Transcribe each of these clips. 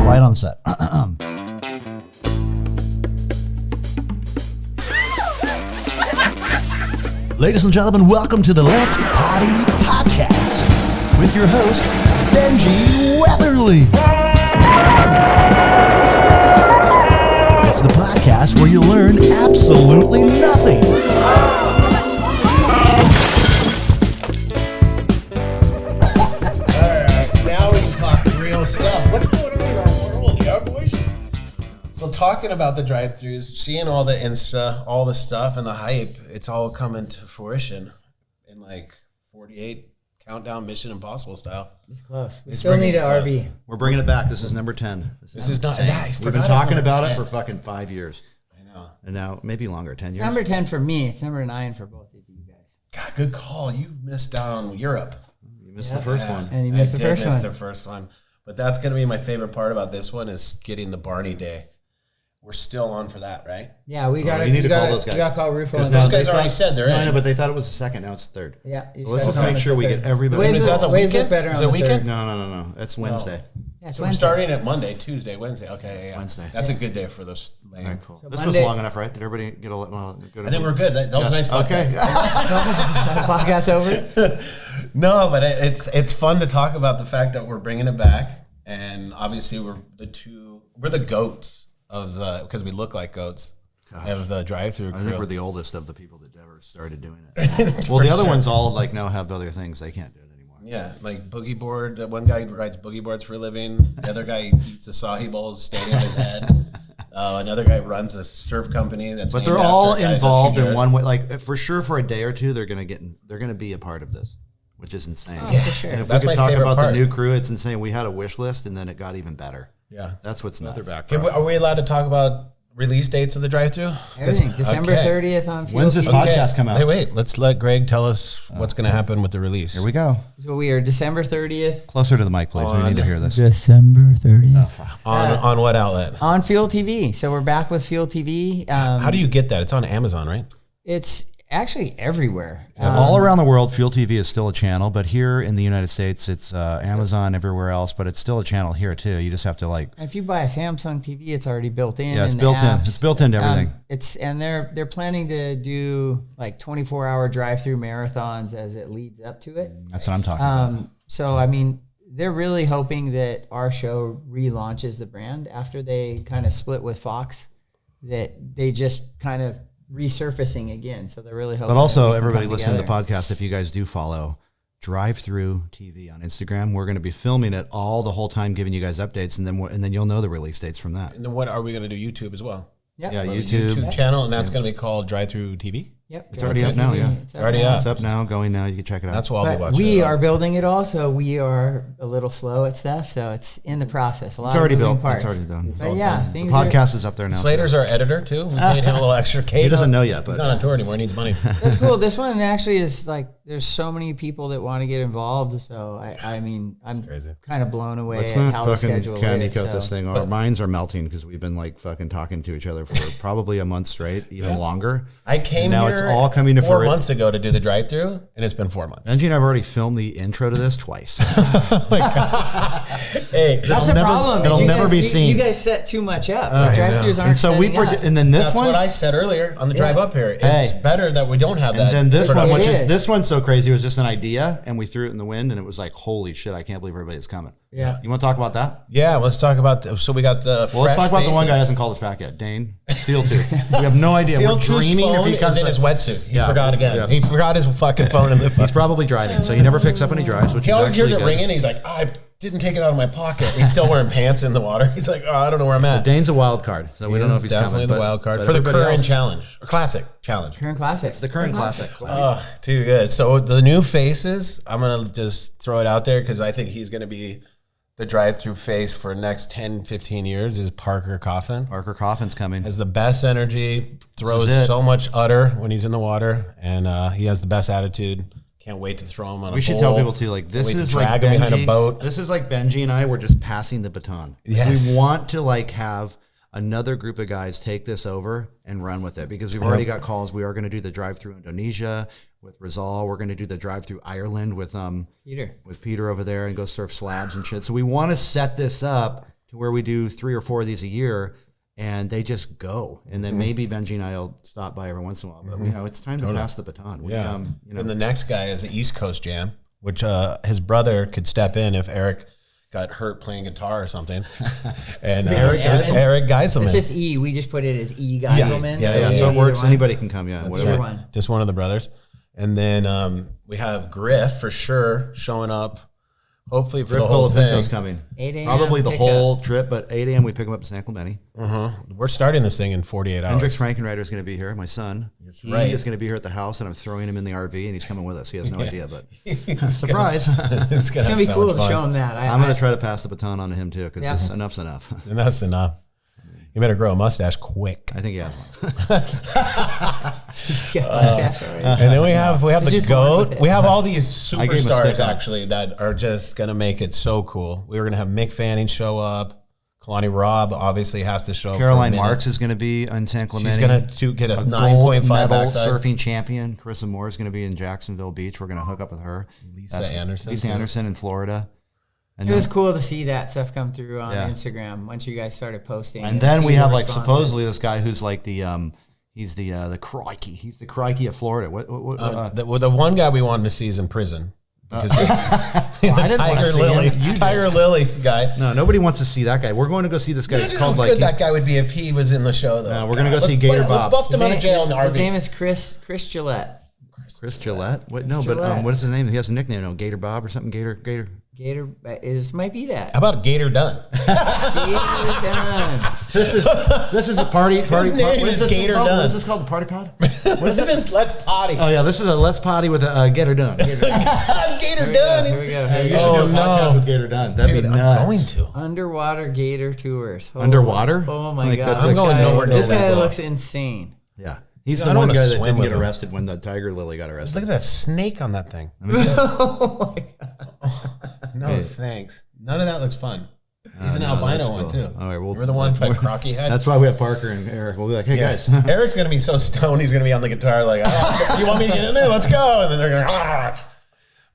Quiet on set. Ladies and gentlemen, welcome to the Let's Poddy podcast with your host, Benji Weatherley. It's the podcast where you learn absolutely nothing. Alright, now we can talk real stuff. What's going on in our world, yeah, boys? So talking about the drive-thrus, seeing all the Insta, all the stuff and the hype, it's all coming to fruition in like 48 countdown Mission Impossible style. It's close. We It's still need an bringing it RV. We're bringing it back. This is number 10. This is not. We've been talking about it for fucking 5 years. I know. And now, maybe longer, 10 It's years. number 10 for me. It's number 9 for both of you guys. God, good call. You missed out on Europe. You missed the first one. And you missed the first one. The first one. But that's going to be my favorite part about this one is getting the Barney Day. We're still on for that, right? Yeah, we got we need to call those guys. We got to call Rufo. Because And now Those they guys already thought- said they're in. No, but they thought it was the second. Now it's the third. yeah. So let's just make sure we get everybody. Is that the Waves weekend? look better Is on it the weekend? third. No. That's Wednesday. Yeah, it's So we're Wednesday. starting at Monday, Tuesday, Wednesday. Okay, yeah. Wednesday. That's a good day for this. All right, cool. So This Monday- was long enough, right? Did everybody get a good I think we're good. That was a nice podcast. Okay. Podcast over. No, but it's fun to talk about the fact that we're bringing it back, and obviously we're the goats of the, because we look like goats of the drive-thru crew. I think we're the oldest of the people that ever started doing it. Well, the other ones all like now have other things. They can't do it anymore. Yeah, like boogie board. One guy rides boogie boards for a living. The other guy eats acai bowls standing on his head. Another guy runs a surf company. But they're all involved in one way. Like for sure, for a day or two, they're gonna be a part of this, which is insane. Oh, for sure. And if That's we my could talk favorite about part. the new crew, it's insane. We had a wish list, and then it got even better. Yeah, That's what's nuts. Are we allowed to talk about release dates of the drive-thru? Everything. December 30th on Field When's this TV. podcast come out? Hey, wait. Let's let Greg tell us what's going to happen with the release. Here we go. So we are December 30th. Closer to the mic, please. We need to hear this. December 30th. On what outlet? On Field TV. So we're back with Field TV. How do you get that? It's on Amazon, right? It's actually everywhere. All around the world, Fuel TV is still a channel, but here in the United States, it's Amazon everywhere else, but it's still a channel here too. You just have to like. If you buy a Samsung TV, it's already built in. Yeah, it's in the built in. apps. It's built into everything. And they're planning to do like 24-hour drive-through marathons as it leads up to it. That's what I'm talking about. So I mean, they're really hoping that our show relaunches the brand after they kind of split with Fox. That they just kind of resurfacing again. So they're really hoping. But also, that we can everybody come listening to the together. podcast, if you guys do follow Drive Thru TV on Instagram, we're going to be filming it all the whole time, giving you guys updates, and then you'll know the release dates from that. And then what are we going to do? YouTube as well? Yep. Yeah, A YouTube. channel, and that's going to be called Drive-Thru TV? Yep. It's already up now, yeah. It's Already now. up. It's up now, going now. You can check it out. That's what I'll be But watching. we are building it also. We are a little slow at stuff, so it's in the process. A lot It's already of moving built. parts. It's already done. But yeah, The things podcast is up there now. Slater's our editor, too. We paid him a little extra. He doesn't know yet, but He's not on tour anymore. He needs money. That's cool. This one actually is like, there's so many people that want to get involved. So I mean, I'm crazy. kind of blown away let's at not how the fucking schedule candy is. coat So. this thing. Our minds are melting because we've been like fucking talking to each other for probably a month straight, even longer. I came And now here it's all coming to 4 fruition. months ago to do the drive-thru, and it's been 4 months. Benji and I've already filmed the intro to this twice. Hey, That's a problem. it'll is you never guys- be you- seen. You guys set too much up. The drive-thrus aren't And so setting up. and then this that's one, what I said earlier on the drive up here. It's Hey. better that we don't have that. and then this one, production. which It is is. this one's so crazy. It was just an idea, and we threw it in the wind, and it was like, holy shit! I can't believe everybody's coming. Yeah. You want to talk about that? Yeah, let's talk about. So we got the. Well, let's talk about the one guy who faces. hasn't called us back yet. Dane, Seal Tooth. We have no idea. Seal We're Tooth's dreaming if phone he comes is in back. his wetsuit. He Yeah. forgot again. Yeah. He forgot his fucking phone in the. He's probably driving, so he never picks up when he drives, which He is always hears it actually good. ringing. He's like, oh, I didn't take it out of my pocket. He's still wearing pants in the water. He's like, oh, I don't know where I'm at. Dane's a wild card, so we don't know if he's definitely coming. the wild card but for the everybody current else- challenge, or classic challenge. Current classic. It's the current classic. Oh, too good. So the new faces, I'm gonna just throw it out there because I think he's gonna be the drive-through face for the next 10, 15 years. Is Parker Coffin. Parker Coffin's coming. Has the best energy, throws it. so much udder when he's in the water, and he has the best attitude. Can't wait to throw him on a We should pole. tell people too, like this Wait to is like drag him behind a Benji- boat. This is like Benji and I were just passing the baton. Like, Yes. we want to like have another group of guys take this over and run with it because we've already got calls. We are going to do the drive-through Indonesia with Rizal. We're going to do the drive-through Ireland with Peter. Peter over there and go surf slabs and shit. So we want to set this up to where we do 3 or 4 of these a year, and they just go. And then maybe Benji and I'll stop by every once in a while. But, you know, it's time to pass the baton. You know, And the next guy is the East Coast Jam, which his brother could step in if Eric got hurt playing guitar or something. And it's Eric Geiselman. It's just E. We just put it as E. Geiselman. Yeah. So it works. Anybody can come. Yeah, That's whatever. one. Just one of the brothers. And then we have Griff for sure showing up. Hopefully for Griff the whole thing. Colapinto's coming. 8 a.m. Probably the pickup. whole trip, but 8 a.m. we pick him up in San Clemente. We're starting this thing in 48 hours. Hendrix Frankenreiter is going to be here, my son. He right. is going to be here at the house, and I'm throwing him in the RV, and he's coming with us. He has no idea, but surprise. It's It's gonna be cool to show him that. I'm going to try to pass the baton on to him, too, because enough's enough. Enough's enough. You better grow a mustache quick. I think he has one. Just get mustache already. And then we have the Just born with GOAT. it. We have all these I gave him a superstars stick on. actually that are just gonna make it so cool. We were gonna have Mick Fanning show up. Kalani Robb obviously has to show up. Caroline for a minute. Marks is going to be in San Clemente. She's gonna get a gold 9.5 medal backside. surfing champion. Carissa Moore is going to be in Jacksonville Beach. We're going to hook up with her. Lisa Anderson. Lisa Anderson in Florida. And It was cool to see that stuff come through on Yeah. Instagram once you guys started posting. And then see we the have like responses. supposedly this guy who's like he's the crikey. He's the crikey of Florida. The one guy we wanted to see is in prison. Because I didn't wanna Tiger see Lily, him. You did. Tiger Lily guy. No, nobody wants to see that guy. We're going to go see this guy. It's Imagine called how like good that guy would be if he was in the show, though. No, we're gonna go see Let's- Gator Let's Bob. bust him out of jail in the His RV. name is Chris Gillette. Chris Gillette. What? Chris No, but Gillette. what is his name? He has a nickname. No, Gator Bob or something. Gator. Gator might be that. How about Gator Dunn? Gator Dunn. This is a party. His name what is this Gator called? Dunn. What is this called? The party pod? This is Let's Potty. Oh yeah, this is a Let's Potty with a Gator Dunn. Gator Here we Dunn. go. Here You we should go. do a podcast with Gator Dunn. That'd Dude, be nuts. I'm going to. Underwater Gator tours. Oh, Underwater? Oh my Like, god! that's I'm This going guy- nowhere near This guy that. looks insane. Yeah, he's I the don't one wanna guy that swim didn't with get him. arrested when the Tiger Lily got arrested. Look at that snake on that thing. Oh my god! No, thanks. None of that looks fun. He's an albino one, too. All right, well, We're the one for crocky head. That's why we have Parker and Eric. We'll be like, hey Yeah. guys. Eric's going to be so stoned, he's going to be on the guitar like, you want me to get in there? Let's go. And then they're going to,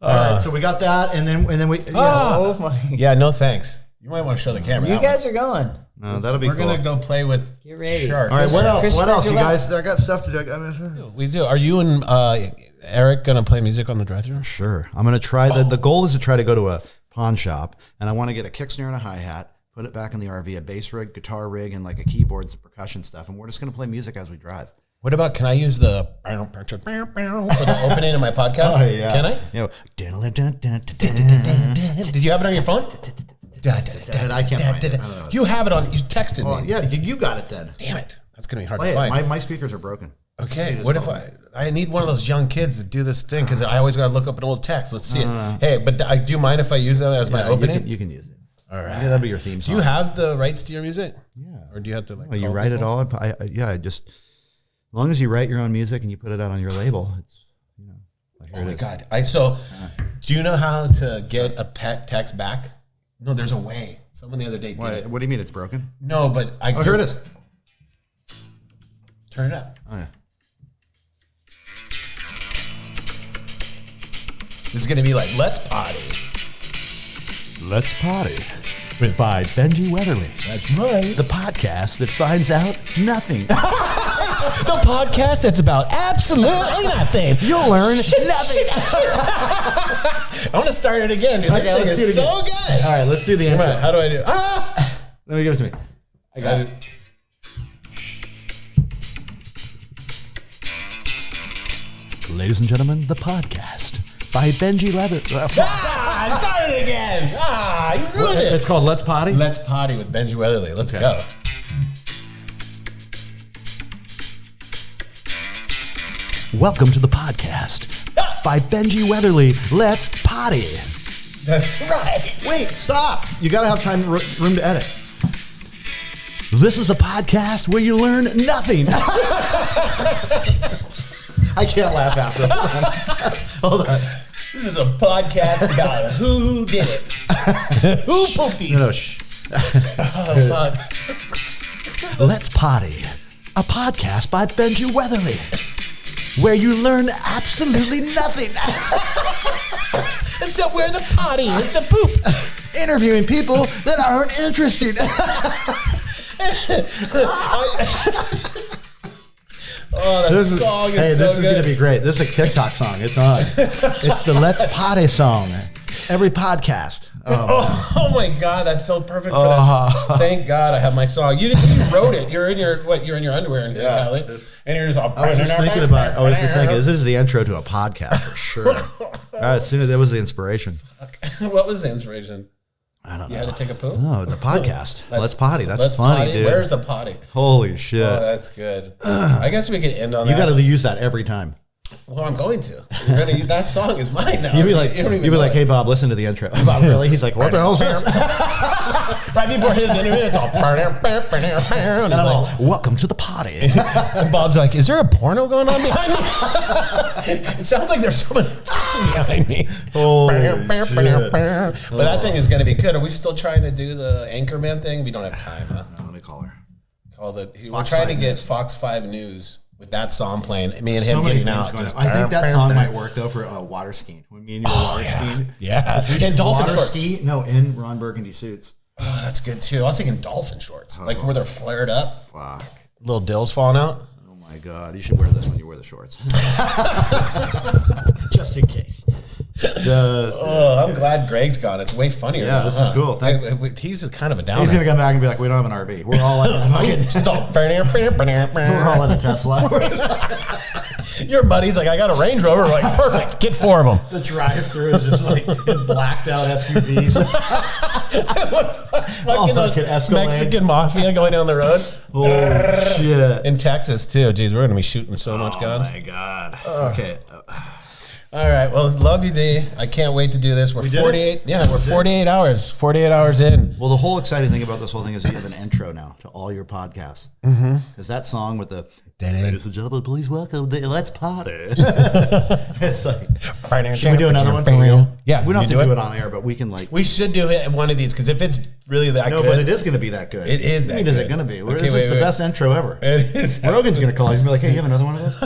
All right, so we got that, and then we. Oh my! yeah, no thanks. You might want to show the camera. You that guys are going. No, that'll be We're cool. going to go play with Get ready. sharks. All right, what else? Chris What else, you Gillette. guys? I got stuff to do. I mean, We do. Are you and Eric going to play music on the drive-thru? sure. I'm gonna try. The goal is to try to go to a pawn shop, and I want to get a kick snare and a hi hat. Put it back in the RV, a bass rig, guitar rig, and like a keyboard and some percussion stuff. And we're just gonna play music as we drive. What about, can I use the for the opening of my podcast? Can I? You know, Did you have it on your phone? I can't find it. I don't know. You have it on, you texted Well, me. yeah, you got it then. Damn it. That's going to be hard Play to it. find. My speakers are broken. Okay, what if I need one of those young kids to do this thing because I always got to look up an old text. Let's see it. Hey, but do you mind if I use that as my Yeah, opening? you can use it. All right. Yeah, that'll be your theme Do song. you have the rights to your music? Yeah. Or do you have to like? Well, you call write it people? all up. I just as long as you write your own music and you put it out on your label, it's like, here Oh it my is. god! Do you know how to get a pet text back? No, there's a way. Someone the other day did it. What do you mean it's broken? No, but Oh, here it is. Turn it up. Oh yeah. This is gonna be like Let's Potty. Let's Potty by Benji Weatherley, That's right. the podcast that finds out nothing. The podcast that's about absolutely nothing. You'll learn nothing. I want to start it again, dude. This Okay, thing let's do is it so again. good. All right, let's do the Come intro. on, how do I do? Ah! Let me give it to me. I got it. Ladies and gentlemen, the podcast by Benji Weatherley. Ah! Start it again. Ah! You ruined it. It's called Let's Potty. Let's Potty with Benji Weatherley. Let's go. Welcome to the podcast by Benji Weatherley. Let's Potty. That's right. Wait, stop. You got to have time, room to edit. This is a podcast where you learn nothing. I can't laugh after. Hold on. This is a podcast about who did it. Who pooped it? No, shh. Oh, fuck. Let's Potty, a podcast by Benji Weatherley, where you learn absolutely nothing. Except where the potty is the poop. interviewing people that aren't interested. Oh, that song is so good. This is going to be great. This is a TikTok song. It's on. It's the Let's Poddy song. Every podcast. Oh my God, that's so perfect for that. Thank God I have my song. You wrote it. You're in your underwear and and you're just all. I was just thinking about. This is the intro to a podcast for sure. As soon as that was the inspiration. What was the inspiration? I don't know. You had to take a poop? No, the podcast. Let's Poddy. That's funny, Poddy. dude. Where's the potty? Holy shit. Oh, that's good. I guess we could end on that. You got to use that every time. Well, I'm going to. We're gonna use, that song is mine now. You'd be like, hey, Bob, listen to the intro. Bob, really? He's like, what the hell is this? Right before his interview, it's all. And I'm all, welcome to the potty. And Bob's like, is there a porno going on behind me? It sounds like there's someone behind me. Oh, but that thing is going to be good. Are we still trying to do the Anchorman thing? We don't have time. Huh? Let me call her. We're trying to get Fox 5 News. With that song playing, me and him getting out. I think that song might work though for water skiing. When me and you were water skiing. Yeah. And dolphin shorts. Ski? No, in Ron Burgundy suits. Oh, that's good too. I was thinking dolphin shorts. Like where they're flared up. Fuck. Little dills falling out. Oh my God. You should wear this when you wear the shorts. Just in case. I'm glad Greg's gone. It's way funnier. Yeah, this is cool. He's kind of a downer. He's going to come back and be like, we don't have an RV. We're all in a Tesla. Your buddy's like, I got a Range Rover. We're like, perfect. Get 4 of them. The Drive Thru is just like blacked out SUVs. It looks like fucking Mexican mafia going down the road. Oh, shit. In Texas, too. Jeez, we're going to be shooting so much guns. Oh, my God. Okay. All right. Well, love you, D. I can't wait to do this. We're 48. Yeah, we're 48 hours. 48 hours in. Well, the whole exciting thing about this whole thing is you have an intro now to all your podcasts. Because that song with the ladies and gentlemen, please welcome the Let's Poddy. It's like, should we do another one for real? Yeah, we don't have to do it on air, but we can like. We should do it one of these because if it's really that good, no, but it is going to be that good. It is that. What is it going to be? Okay, this is the best intro ever. It is. Rogan's going to call. He's going to be like, hey, you have another one of those?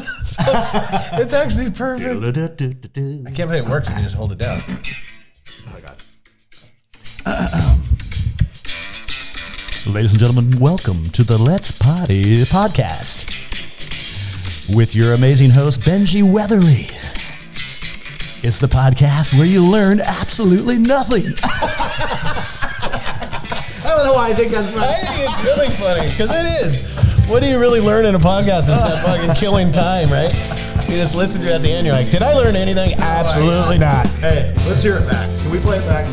It's actually perfect. I can't believe it works if you just hold it down. Oh my God. Ladies and gentlemen, welcome to the Let's Poddy podcast with your amazing host, Benji Weatherley. It's the podcast where you learn absolutely nothing. I don't know why I think that's funny. I think it's really funny because it is. What do you really learn in a podcast? It's that fucking killing time, right? You just listen to it at the end. You're like, did I learn anything? Absolutely not. Hey, let's hear it back. Can we play it back?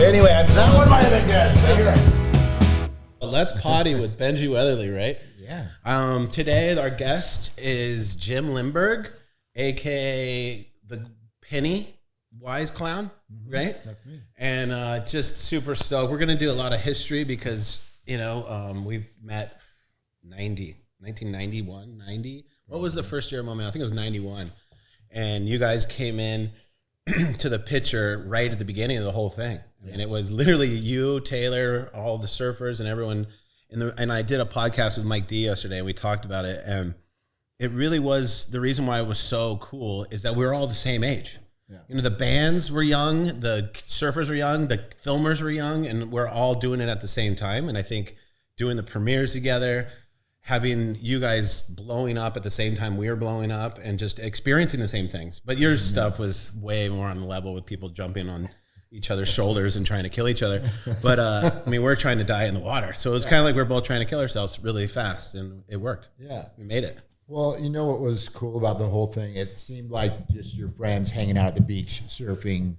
Anyway, that one might have been good. Take it back. Let's Poddy with Benji Weatherley, right? Yeah. Today, our guest is Jim Lindberg, a.k.a. the Pennywise clown, right? That's me. And just super stoked. We're going to do a lot of history because, we've met 1991, 90. What was the first year moment? I think it was 91. And you guys came in to the picture right at the beginning of the whole thing. And it was literally you, Taylor, all the surfers and everyone. And I did a podcast with Mike D yesterday and we talked about it. And it really was, the reason why it was so cool is that we were all the same age. Yeah. The bands were young, the surfers were young, the filmers were young, and we're all doing it at the same time. And I think doing the premieres together, having you guys blowing up at the same time we were blowing up and just experiencing the same things. But your stuff was way more on the level with people jumping on each other's shoulders and trying to kill each other. But we're trying to die in the water. So it was kind of like we're both trying to kill ourselves really fast, and it worked. Yeah. We made it. Well, you know what was cool about the whole thing? It seemed like just your friends hanging out at the beach, surfing,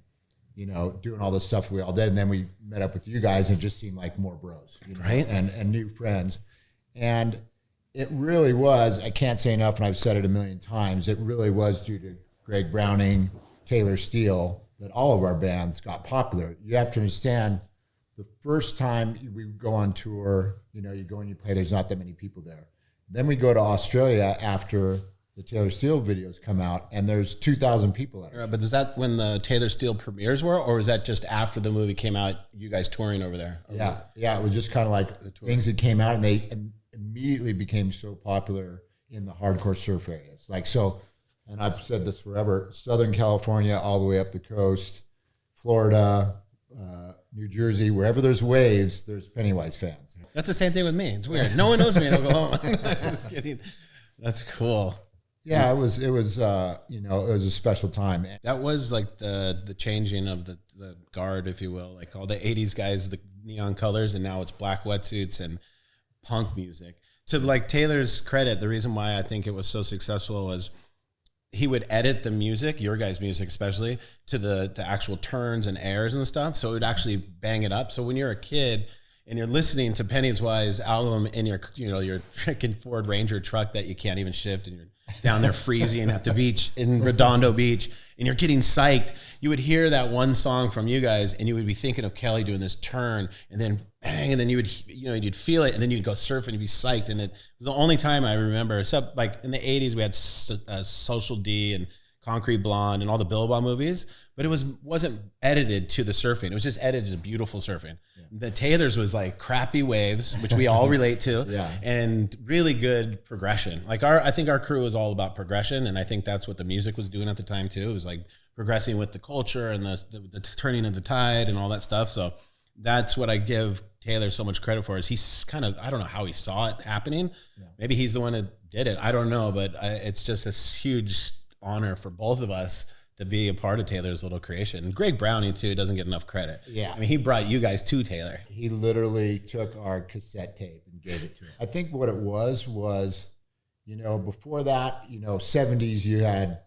doing all the stuff we all did. And then we met up with you guys and it just seemed like more bros, right? And new friends. And it really was, I can't say enough, and I've said it a million times, it really was due to Greg Browning, Taylor Steele, that all of our bands got popular. You have to understand, the first time we go on tour, you go and you play, there's not that many people there. Then we go to Australia after the Taylor Steele videos come out, and there's 2,000 people at it. But is that when the Taylor Steele premieres were, or was that just after the movie came out, you guys touring over there? Yeah, it was just kind of like things that came out, and they immediately became so popular in the hardcore surf areas. And I've said this forever, Southern California all the way up the coast, Florida, New Jersey, wherever there's waves, there's Pennywise fans. That's the same thing with me. It's weird. No one knows me in Oklahoma. Just kidding. That's cool. Yeah, it was you know, it was a special time. That was like the changing of the guard, if you will, like all the 80s guys, the neon colors, and now it's black wetsuits and punk music. To like Taylor's credit, the reason why I think it was so successful was he would edit the music, your guys' music especially, to the actual turns and airs and stuff. So it would actually bang it up. So when you're a kid and you're listening to Pennywise album in your, you know, your freaking Ford Ranger truck that you can't even shift, and you're down there freezing at the beach in Redondo Beach, and you're getting psyched, you would hear that one song from you guys, and you would be thinking of Kelly doing this turn, and then bang, and then you would, you know, you'd feel it, and then you'd go surf and you'd be psyched. And it was the only time I remember, except like in the 80s, we had Social D and Concrete Blonde and all the Billabong movies, but it wasn't edited to the surfing. It was just edited to beautiful surfing. Yeah. The Taylor's was like crappy waves, which we all relate to, yeah, and really good progression. Like I think our crew was all about progression, and I think that's what the music was doing at the time too. It was like progressing with the culture and the turning of the tide and all that stuff. So that's what I give Taylor so much credit for. Is he's kind of, I don't know how he saw it happening. Yeah. Maybe he's the one that did it. I don't know, but it's just this huge honor for both of us to be a part of Taylor's little creation. And Greg Browning too doesn't get enough credit. Yeah, I mean, he brought you guys to Taylor. He literally took our cassette tape and gave it to him. I think what it was, you know, before that, you know, 70s you had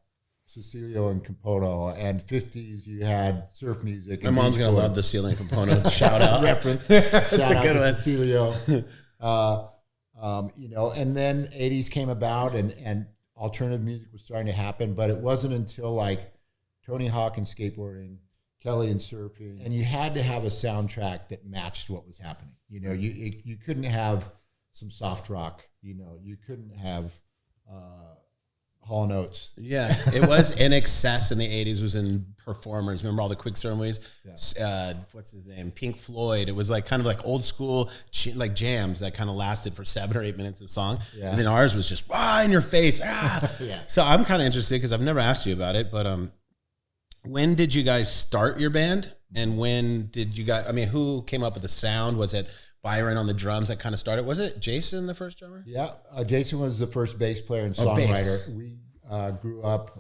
Cecilio and Compono, and 50s you had surf music. My mom's gonna love the Cecilio and Compono shout out reference. Shout out to Cecilio. You know, and then 80s came about, and alternative music was starting to happen, but it wasn't until like Tony Hawk and skateboarding, Kelly and surfing, and you had to have a soundtrack that matched what was happening. You know, you couldn't have some soft rock. You know, you couldn't have Hall & Oates. Yeah, it was in excess in the 80s, was in performers. Remember all the quick ceremonies? Yeah. What's his name? Pink Floyd. It was like kind of like old school like jams that kind of lasted for 7 or 8 minutes of the song. Yeah. And then ours was just in your face. Yeah. So I'm kind of interested because I've never asked you about it, but when did you guys start your band? And when did you guys, I mean, who came up with the sound? Was it Byron on the drums that kind of started? Was it Jason the first drummer? Yeah, Jason was the first bass player and songwriter. We grew up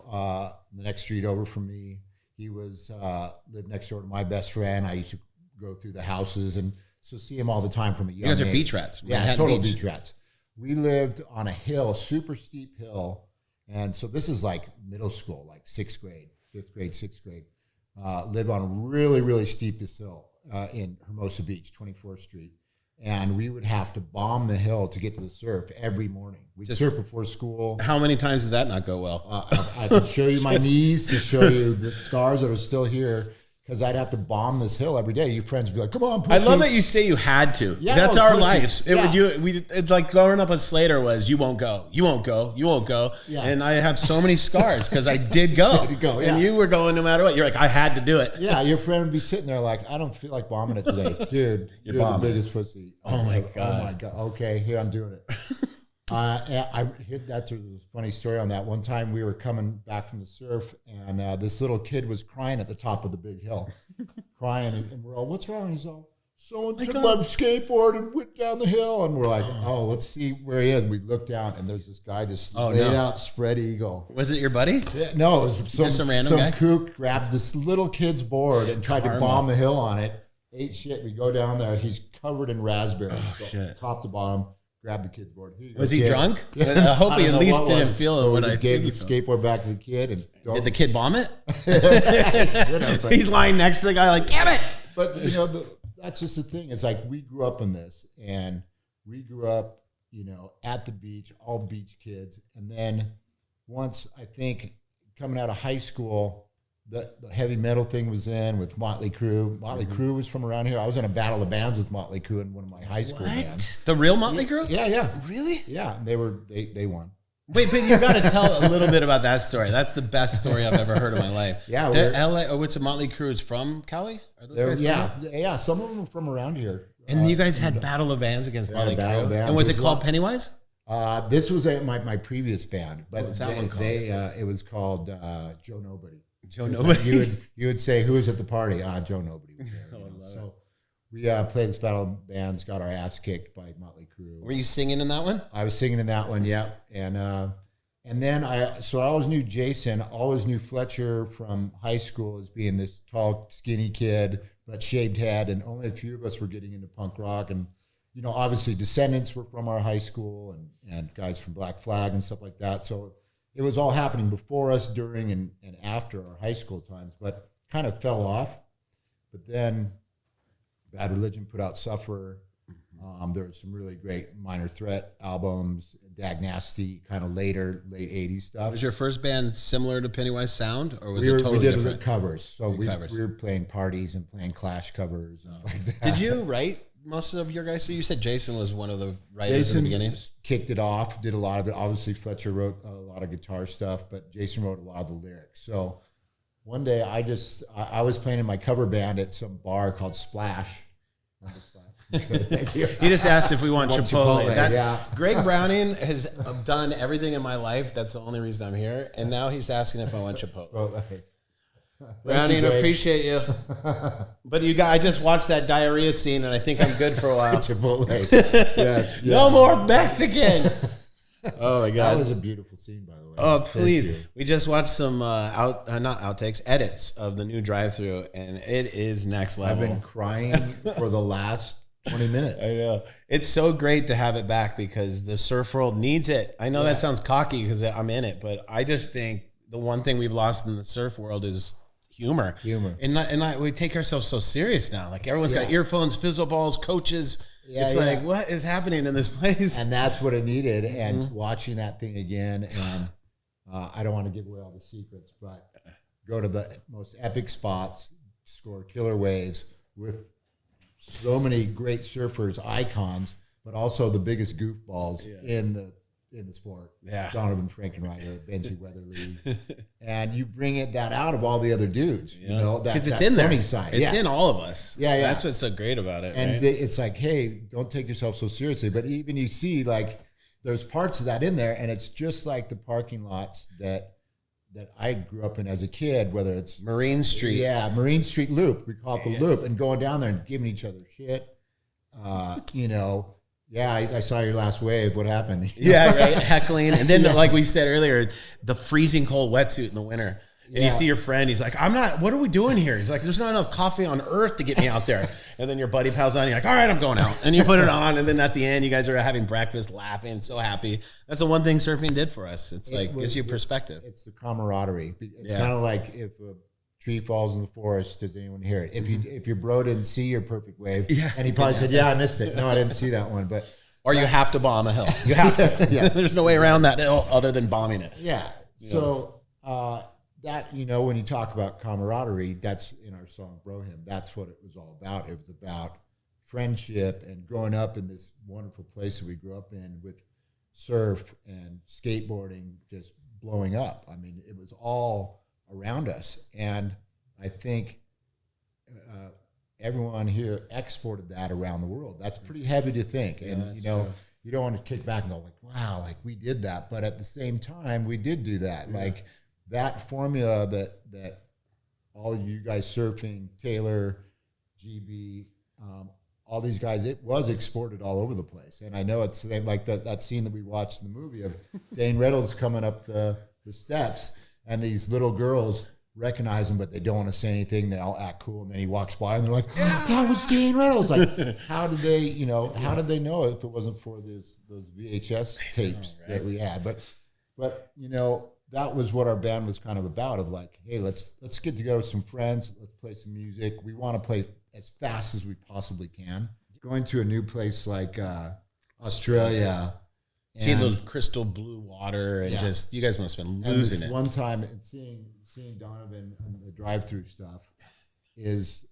the next street over from me. He was lived next door to my best friend. I used to go through the houses and so see him all the time from a young age. You guys are beach rats. Yeah, total beach rats. We lived on a hill, super steep hill, and so this is like middle school, like 6th grade, 5th grade, 6th grade. Lived on a really, really steepest hill in Hermosa Beach, 24th Street. And we would have to bomb the hill to get to the surf every morning. We'd surf before school. How many times did that not go well? I can show you my knees to show you the scars that are still here, because I'd have to bomb this hill every day. Your friends would be like, come on, pussy. I love that you say you had to. Yeah, that's our lives. It's like growing up with Slater was, you won't go, you won't go, you won't go. Yeah. And I have so many scars because I did go. And you were going no matter what. You're like, I had to do it. Yeah, your friend would be sitting there like, I don't feel like bombing it today. Dude, you're the biggest pussy. Oh my God. Oh my God. Okay, here, I'm doing it. That's a funny story on that. One time we were coming back from the surf, and this little kid was crying at the top of the big hill, crying, and we're all, what's wrong? He's all, someone took my skateboard and went down the hill, and we're like, oh, let's see where he is. We look down, and there's this guy just laid out, spread eagle. Was it your buddy? Yeah, no, it was some random guy? Kook grabbed this little kid's board and tried to bomb the hill on it. Ate shit. We go down there. He's covered in raspberry, top to bottom. Grab the kid's board. Was he drunk? I hope he at least didn't feel what I gave the skateboard back to the kid. And did the kid bomb it? He's lying next to the guy like, damn it. But you know, that's just the thing. It's like we grew up in this, and we grew up, you know, at the beach, all beach kids. And then once, I think, coming out of high school, the heavy metal thing was in with Motley Crue. Motley Crue was from around here. I was in a battle of bands with Motley Crue in one of my high school bands. The real Motley Crue? Yeah. Really? Yeah, they won. Wait, but you got to tell a little bit about that story. That's the best story I've ever heard in my life. Yeah, LA, or what's a Motley Crue is from Cali? Are those guys some of them are from around here. And you guys had battle of bands against Motley Crue. And was it called Pennywise? This was my previous band, but it was called Joe Nobody. Joe Nobody. You would say, who was at the party? Joe Nobody was there. So we played this battle of bands, got our ass kicked by Motley Crue. Were you singing in that one? I was singing in that one, yeah. And then I always knew Jason, always knew Fletcher from high school as being this tall, skinny kid, but shaved head, and only a few of us were getting into punk rock. And, you know, obviously Descendants were from our high school and guys from Black Flag and stuff like that. So it was all happening before us, during and after our high school times, but kind of fell off. But then Bad Religion put out Sufferer. There were some really great Minor Threat albums, Dag Nasty, kind of late 80s stuff. Was your first band similar to Pennywise sound, or was it totally different? We did covers. So we were playing parties and playing Clash covers. And like that. Did you write most of your guys? So you said Jason was one of the writers in the beginning? Jason kicked it off, did a lot of it. Obviously, Fletcher wrote a lot of guitar stuff, but Jason wrote a lot of the lyrics. So one day I was playing in my cover band at some bar called Splash. Thank you. He just asked if we want Chipotle. Yeah. Greg Browning has done everything in my life. That's the only reason I'm here. And now he's asking if I want Chipotle. Browning, appreciate you. But I just watched that diarrhea scene, and I think I'm good for a while. Chipotle. Yes. No more Mexican. Oh my God, that was a beautiful scene, by the way. Oh please, we just watched some not outtakes, edits of the new Drive Thru, and it is next level. I've been crying for the last 20 minutes. I know. It's so great to have it back because the surf world needs it. I know that sounds cocky because I'm in it, but I just think the one thing we've lost in the surf world is humor. And we take ourselves so serious now. Like everyone's got earphones, fizzle balls, coaches. It's like, what is happening in this place? And that's what it needed. And watching that thing again, and I don't want to give away all the secrets, but go to the most epic spots, score killer waves with so many great surfers, icons, but also the biggest goofballs in the sport. Yeah. Donovan, Frankenreiter, Benji Weatherley. And you bring that out of all the other dudes, you know, because it's in there. Side. It's in all of us. Yeah. That's what's so great about it. And right? It's like, hey, don't take yourself so seriously. But even you see, like, there's parts of that in there, and it's just like the parking lots that I grew up in as a kid, whether it's Marine Street. Yeah, Marine Street Loop. We call it the Loop, and going down there and giving each other shit. You know, I saw your last wave. What happened? Yeah, right. Heckling. And then, like we said earlier, the freezing cold wetsuit in the winter. And you see your friend, he's like, what are we doing here? He's like, there's not enough coffee on earth to get me out there. And then your buddy pals on, you're like, all right, I'm going out. And you put it on, and then at the end, you guys are having breakfast, laughing, so happy. That's the one thing surfing did for us. It's gives you perspective. It's the camaraderie. It's kind of like if a tree falls in the forest, does anyone hear it? If your bro didn't see your perfect wave, and he probably said, I missed it. No, I didn't see that one. But or you have to bomb a hill. You have to. There's no way around that hill other than bombing it. Yeah. So that, you know, when you talk about camaraderie, that's in our song Bro Him. That's what it was all about. It was about friendship and growing up in this wonderful place that we grew up in with surf and skateboarding just blowing up. I mean, it was all around us. And I think everyone here exported that around the world. That's pretty heavy to think. And, you know, you don't want to kick back and go like, wow, like we did that. But at the same time, we did do that. Yeah. Like that formula that all you guys surfing, Taylor, GB, all these guys, it was exported all over the place. And I know it's like that scene that we watched in the movie of Dane Reynolds coming up the steps and these little girls recognize him, but they don't want to say anything. They all act cool. And then he walks by and they're like, oh, that was Dane Reynolds. Like, how did they know if it wasn't for those VHS tapes that we had? But, you know, that was what our band was kind of about, of like, hey, let's get together with some friends. Let's play some music. We want to play as fast as we possibly can. Going to a new place like Australia. Seeing the crystal blue water and just, you guys must have been losing it. One time, seeing Donovan and the Drive Thru stuff is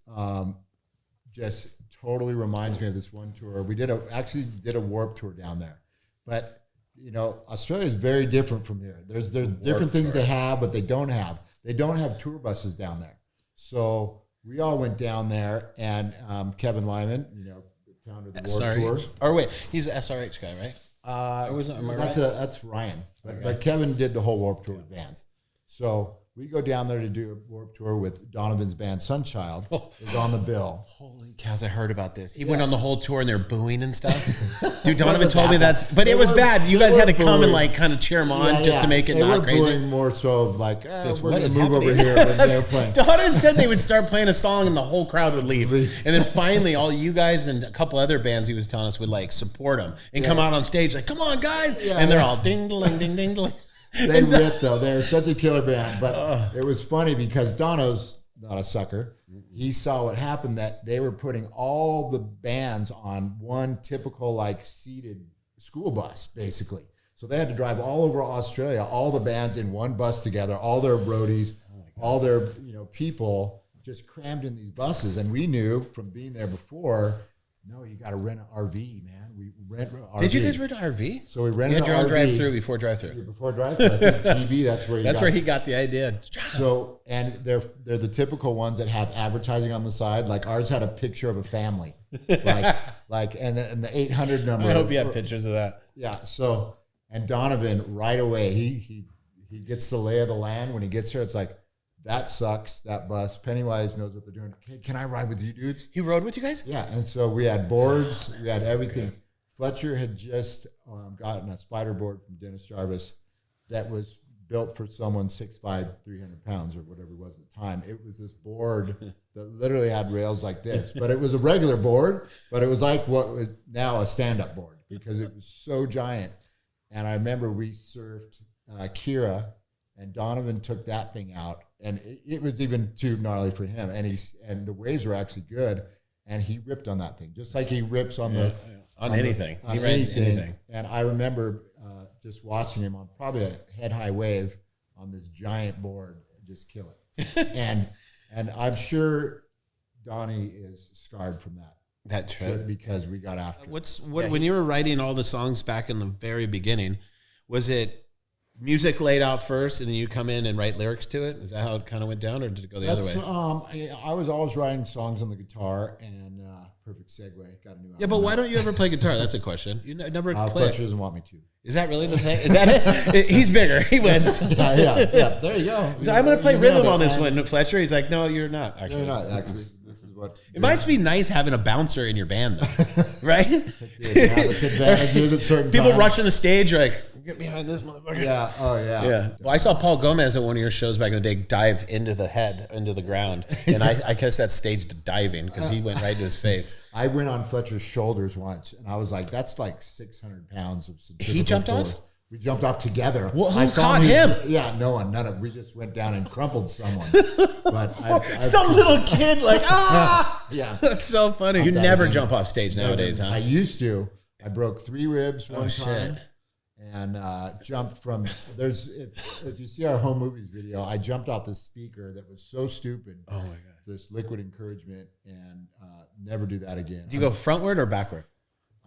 just totally reminds me of this one tour. We actually did a Warp Tour down there. But, you know, Australia is very different from here. There's different things they have, but they don't have. They don't have tour buses down there. So we all went down there, and Kevin Lyman, you know, founder of the Warp Tour. Or wait, he's the SRH guy, right? That's Ryan. But Kevin did the whole Warp Tour with bands. So we go down there to do a Warped Tour with Donovan's band Sunchild. Is on the bill. Holy cows, I heard about this. He went on the whole tour and they're booing and stuff. Dude, Donovan told me but it was bad. You guys had to come and like kind of cheer him on just to make it not crazy. They were booing more so of like, we're going to move over here when they're playing. Donovan said they would start playing a song and the whole crowd would leave. And then finally all you guys and a couple other bands he was telling us would like support him and come out on stage like, come on guys. And they're all ding-ding, ding-ding. They ripped though. They're such a killer band. But it was funny because Dono's not a sucker. He saw what happened, that they were putting all the bands on one typical like seated school bus, basically. So they had to drive all over Australia, all the bands in one bus together, all their roadies, all their people just crammed in these buses. And we knew from being there before, no, you got to rent an RV, man. We rent an RV. Did you guys rent an RV? So we rented an RV. You had your own Drive Thru before Drive Thru. Before Drive Thru, I think GB. That's where he got the idea. So, and they're the typical ones that have advertising on the side. Like ours had a picture of a family, and the 800 number. I hope you have pictures of that. Yeah. So, and Donovan right away he gets the lay of the land. When he gets there, it's like, that sucks, that bus. Pennywise knows what they're doing. Hey, can I ride with you dudes? He rode with you guys? Yeah, and so we had boards, we had everything. Fletcher had just gotten a spider board from Dennis Jarvis that was built for someone 6'5", 300 pounds or whatever it was at the time. It was this board that literally had rails like this, but it was a regular board, but it was like what was now a stand-up board because it was so giant. And I remember we surfed Kira, and Donovan took that thing out. And it was even too gnarly for him, and the waves were actually good, and he ripped on that thing just like he rips on anything. He rides anything. And I remember just watching him on probably a head high wave on this giant board, just kill it. and I'm sure Donnie is scarred from that trip because we got after. When you were writing all the songs back in the very beginning, was it music laid out first, and then you come in and write lyrics to it? Is that how it kind of went down, or did it go the other way? I was always writing songs on the guitar, and perfect segue. Got a new album. Yeah, but why don't you ever play guitar? That's a question. You never play. Fletcher doesn't want me to. Is that really the thing? Is that it? He's bigger. He wins. Yeah. There you go. So I'm going to play rhythm on this one, Fletcher. He's like, no, you're not. Actually, you're not. Actually, this is what. It must be nice having a bouncer in your band, though, right? It's advantages at certain People times. rushing the stage, like, get behind this motherfucker. Yeah. Oh, yeah. Yeah. Well, I saw Paul Gomez at one of your shows back in the day dive into the ground. And I guess that's staged diving because he went right to his face. I went on Fletcher's shoulders once, and I was like, that's like 600 pounds of He jumped force. off? We jumped off together. Well, who caught him? Yeah, no one. None of. We just went down and crumpled someone. But some little kid like, yeah. That's so funny. You never jump off stage nowadays, huh? I used to. I broke 3 ribs one time. Shit. And jumped from if you see our home movies video, I jumped off this speaker that was so stupid. Oh my god! This liquid encouragement, and never do that again. Do you go frontward or backward?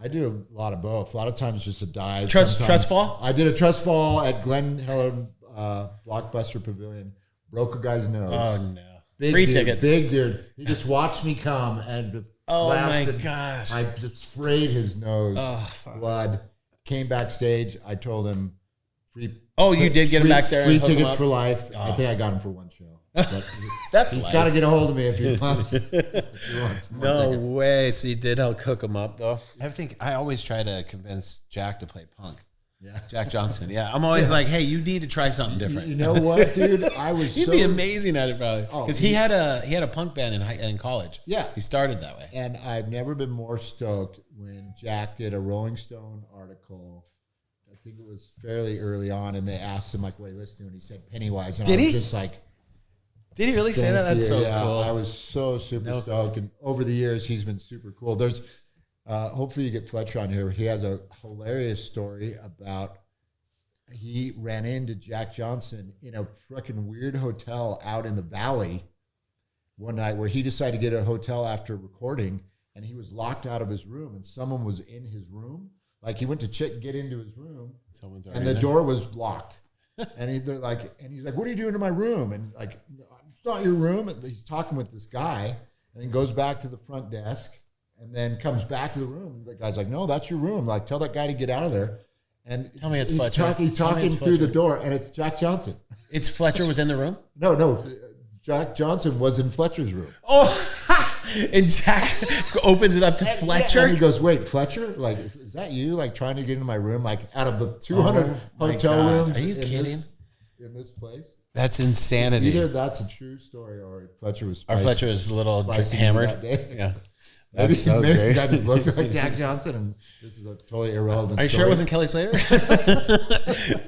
I do a lot of both. A lot of times just a dive. Trust fall. I did a trust fall at Glen Helen Blockbuster Pavilion. Broke a guy's nose. Oh no! Big Free dude, tickets. Big dude. He just watched me come and. Oh my gosh! I just sprayed his nose. Blood. Came backstage. I told him free. Oh, you did get him back there. Free tickets for life. I think I got him for one show. He's got to get a hold of me if he wants. No way. So you did help cook him up, though. I always try to convince Jack to play punk. Yeah, Jack Johnson. Yeah, I'm always like, hey, you need to try something different. You know what, dude? He'd be amazing at it, probably. Because he had a punk band in college. Yeah, he started that way. And I've never been more stoked when Jack did a Rolling Stone article. I think it was fairly early on, and they asked him like what he listened to, and he said Pennywise. And I was just like, did he really say that? That's so cool. I was so super stoked, and over the years he's been super cool. There's hopefully you get Fletcher on here. He has a hilarious story about he ran into Jack Johnson in a freaking weird hotel out in the valley one night where he decided to get a hotel after recording, and he was locked out of his room, and someone was in his room. Like he went to get into his room, and the door was locked. And he's like, "What are you doing in my room?" And like, it's not your room. And he's talking with this guy, and then goes back to the front desk, and then comes back to the room. The guy's like, "No, that's your room. Like, tell that guy to get out of there." And tell me it's Fletcher. He's talking through the door, and it's Jack Johnson. It's Fletcher was in the room? No. Jack Johnson was in Fletcher's room. Oh, and Jack opens it up to Fletcher. And he goes, wait, Fletcher? Like, is that you, like, trying to get into my room? Like, out of the 200 hotel rooms Are you kidding? In this place? That's insanity. Either that's a true story or Fletcher was Or Fletcher was a little hammered. That day. Yeah. That's so great. The guy just looked like Jack Johnson, and this is a totally irrelevant story. Are you sure it wasn't Kelly Slater?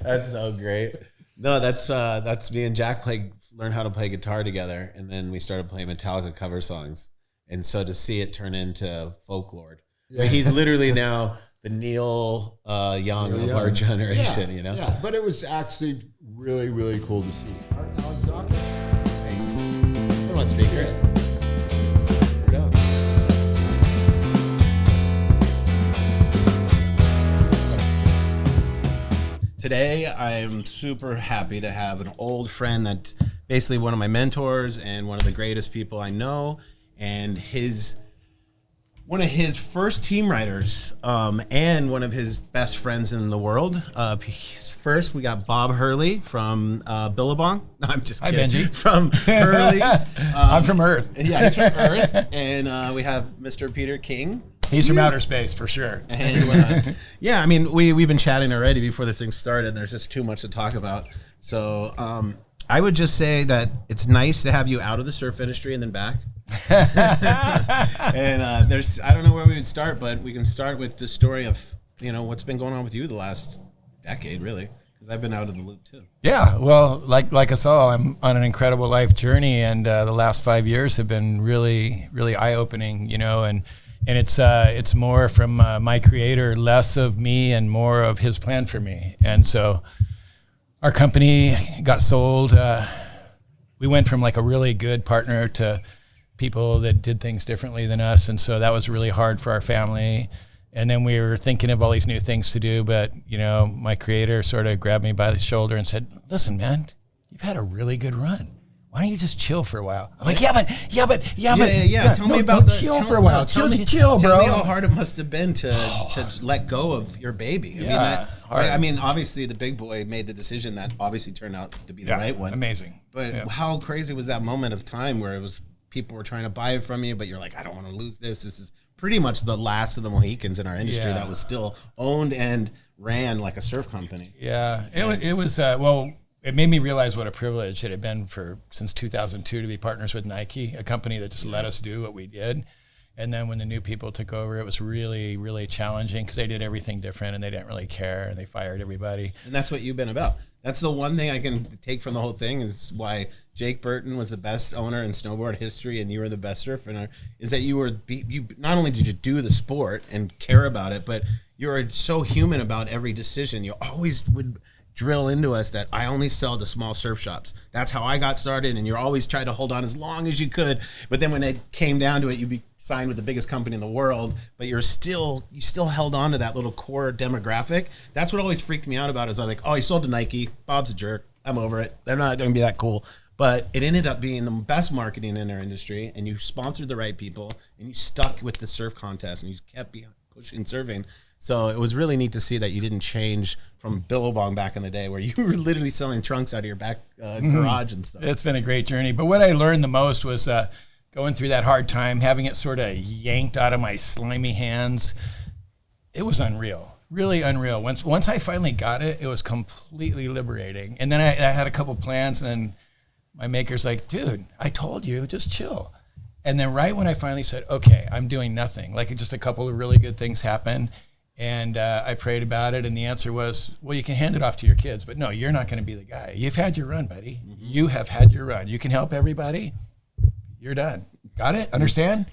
That's so great. No, that's me and Jack learned how to play guitar together, and then we started playing Metallica cover songs. And so to see it turn into folklore, he's literally now the Neil Young of our generation, you know? Yeah, but it was actually really, really cool to see. Nice. Put on speaker. Today, I'm super happy to have an old friend that's basically one of my mentors and one of the greatest people I know, and one of his first team riders, and one of his best friends in the world. First, we got Bob Hurley from Billabong. No, I'm just kidding. Hi, Benji. From Hurley. I'm from Earth. Yeah, he's from Earth. And we have Mr. Peter King. He's from outer space, for sure. And, yeah, I mean, we've been chatting already before this thing started, and there's just too much to talk about. So I would just say that it's nice to have you out of the surf industry and then back. And I don't know where we would start, but we can start with the story of, what's been going on with you the last decade, really, because I've been out of the loop too. Yeah, well, like us all, I'm on an incredible life journey, and the last 5 years have been really, really eye-opening, and it's more from my creator, less of me and more of his plan for me. And so our company got sold. We went from like a really good partner to people that did things differently than us. And so that was really hard for our family. And then we were thinking of all these new things to do. But, my creator sort of grabbed me by the shoulder and said, listen, man, you've had a really good run. Why don't you just chill for a while? I'm like, yeah, but. Tell me about chill for a while. Chill, bro. Tell me how hard it must have been to let go of your baby. I mean, obviously the big boy made the decision that obviously turned out to be the right one. Amazing. But how crazy was that moment of time where it was people were trying to buy it from you, but you're like, I don't want to lose this. This is pretty much the last of the Mohicans in our industry that was still owned and ran like a surf company. Yeah, it was. Well, it made me realize what a privilege it had been since 2002 to be partners with Nike, a company that just let us do what we did. And then when the new people took over, it was really, really challenging because they did everything different and they didn't really care and they fired everybody. And that's what you've been about. That's the one thing I can take from the whole thing is why Jake Burton was the best owner in snowboard history and you were the best surfer, is that you not only did you do the sport and care about it, but you were so human about every decision. You always would drill into us that I only sell to small surf shops. That's how I got started, and you're always trying to hold on as long as you could. But then when it came down to it, you'd be signed with the biggest company in the world, but you still held on to that little core demographic. That's what always freaked me out about is I'm like, oh, he sold to Nike. Bob's a jerk. I'm over it. They're not going to be that cool. But it ended up being the best marketing in our industry, and you sponsored the right people, and you stuck with the surf contest, and you kept pushing surfing. So it was really neat to see that you didn't change from Billabong back in the day where you were literally selling trunks out of your back garage and stuff. It's been a great journey. But what I learned the most was going through that hard time, having it sort of yanked out of my slimy hands. It was unreal, really unreal. Once I finally got it, it was completely liberating. And then I had a couple plans, and my maker's like, dude, I told you, just chill. And then right when I finally said, okay, I'm doing nothing, like just a couple of really good things happened. And I prayed about it, and the answer was, well, you can hand it off to your kids, but no, you're not going to be the guy. You've had your run, buddy. Mm-hmm. You have had your run. You can help everybody. You're done. Got it? Understand?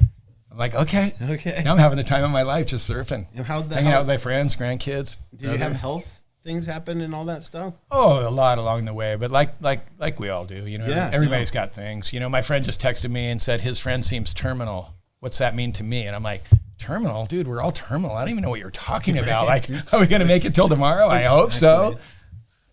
I'm like, okay. Now I'm having the time of my life just surfing, hanging out with my friends, grandkids. Did you have health things happen and all that stuff? Oh, a lot along the way, but like we all do. Everybody's got things. My friend just texted me and said his friend seems terminal. What's that mean to me? And I'm like, terminal? Dude, we're all terminal. I don't even know what you're talking about. Like, are we going to make it till tomorrow? I hope so.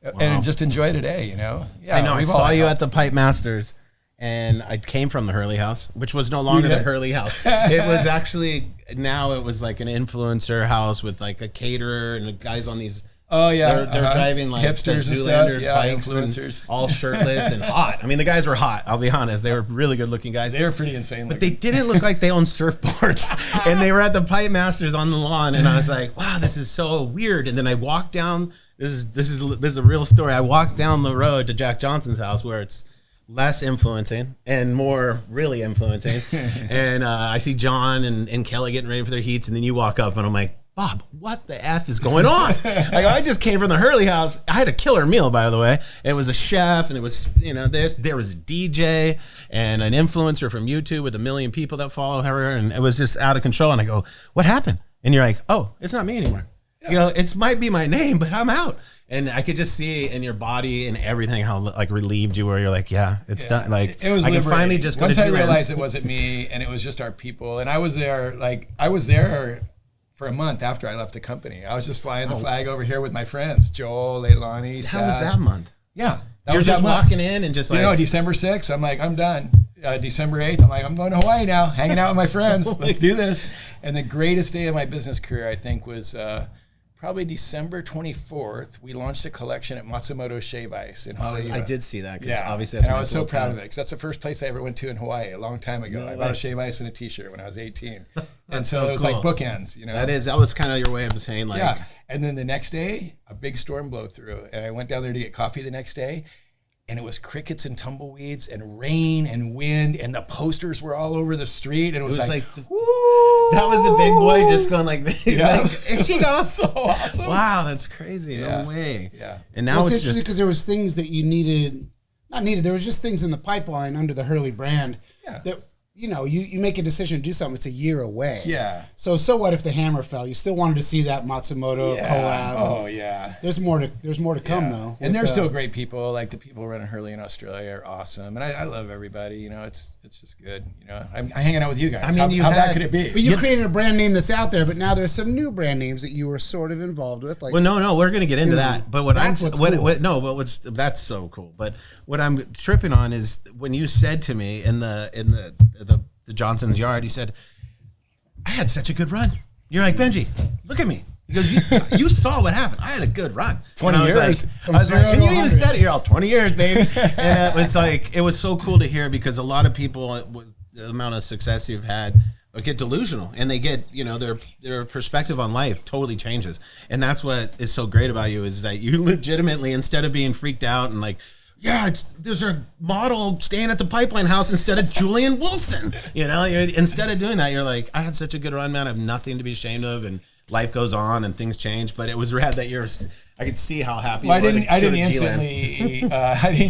Wow. And just enjoy today, Yeah, I know. I saw you at the Pipe Masters, and I came from the Hurley house, which was no longer the Hurley house. It was actually, now it was like an influencer house with like a caterer and guys on these Oh yeah, they're driving like hipsters and Zoolander stuff. bikes, Influencers, and all shirtless and hot. I mean, the guys were hot. I'll be honest; they were really good looking guys. They were pretty insane, but they didn't look like they owned surfboards. And they were at the Pipe Masters on the lawn, and I was like, "Wow, this is so weird." And then I walked down. This is a real story. I walked down the road to Jack Johnson's house, where it's less influencing and more really influencing. And I see John and Kelly getting ready for their heats, and then you walk up, and I'm like, Bob, what the F is going on? I just came from the Hurley house. I had a killer meal, by the way. It was a chef, and it was, there was a DJ and an influencer from YouTube with 1 million people that follow her, and it was just out of control. And I go, what happened? And you're like, oh, it's not me anymore. You go, it might be my name, but I'm out. And I could just see in your body and everything how like relieved you were. You're like, yeah, it's done. Like it was I can finally just go once to I realized it wasn't me and it was just our people. And I was there for a month after I left the company. I was just flying the flag over here with my friends, Joel, Leilani. How was that month? Yeah. You're just walking in and just like... December 6th, I'm like, I'm done. December 8th, I'm like, I'm going to Hawaii now, hanging out with my friends. Let's do this. And the greatest day of my business career, I think, was probably December 24th. We launched a collection at Matsumoto Shave Ice in Hawaii. I did see that. Yeah, obviously and I was so proud of it because that's the first place I ever went to in Hawaii a long time ago. I bought a shave ice and a T-shirt when I was 18, and so it was like bookends. That was kind of your way of saying like. Yeah, and then the next day, a big storm blew through, and I went down there to get coffee the next day. And it was crickets and tumbleweeds and rain and wind, and the posters were all over the street. And it was like that was the big boy just going like this. Yeah. Like, is she gone? So awesome. Wow, that's crazy. Yeah. No way. Yeah. And now it's it's interesting just because there was things that you needed, there was just things in the pipeline under the Hurley brand that, you make a decision to do something, it's a year away. Yeah. So what if the hammer fell? You still wanted to see that Matsumoto collab. Oh yeah. There's more to come though. And they're still great people. Like the people running Hurley in Australia are awesome, and I love everybody. It's just good. I'm hanging out with you guys. I mean, how bad could it be? But you created a brand name that's out there, but now there's some new brand names that you were sort of involved with. Like, well, no, we're gonna get into that. But that's so cool. But what I'm tripping on is when you said to me in the Johnson's yard, you said, I had such a good run. You're like, Benji, look at me. He goes, you saw what happened. I had a good run. 20 years. I was like, and you even said it. You're all 20 years, baby. And it was so cool to hear because a lot of people, with the amount of success you've had, get delusional and they get, their perspective on life totally changes. And that's what is so great about you is that you legitimately, instead of being freaked out and like, there's a model staying at the Pipeline House instead of Julian Wilson. Instead of doing that, you're like, I had such a good run, man. I have nothing to be ashamed of, and life goes on and things change. But it was rad that I could see how happy. Well, I didn't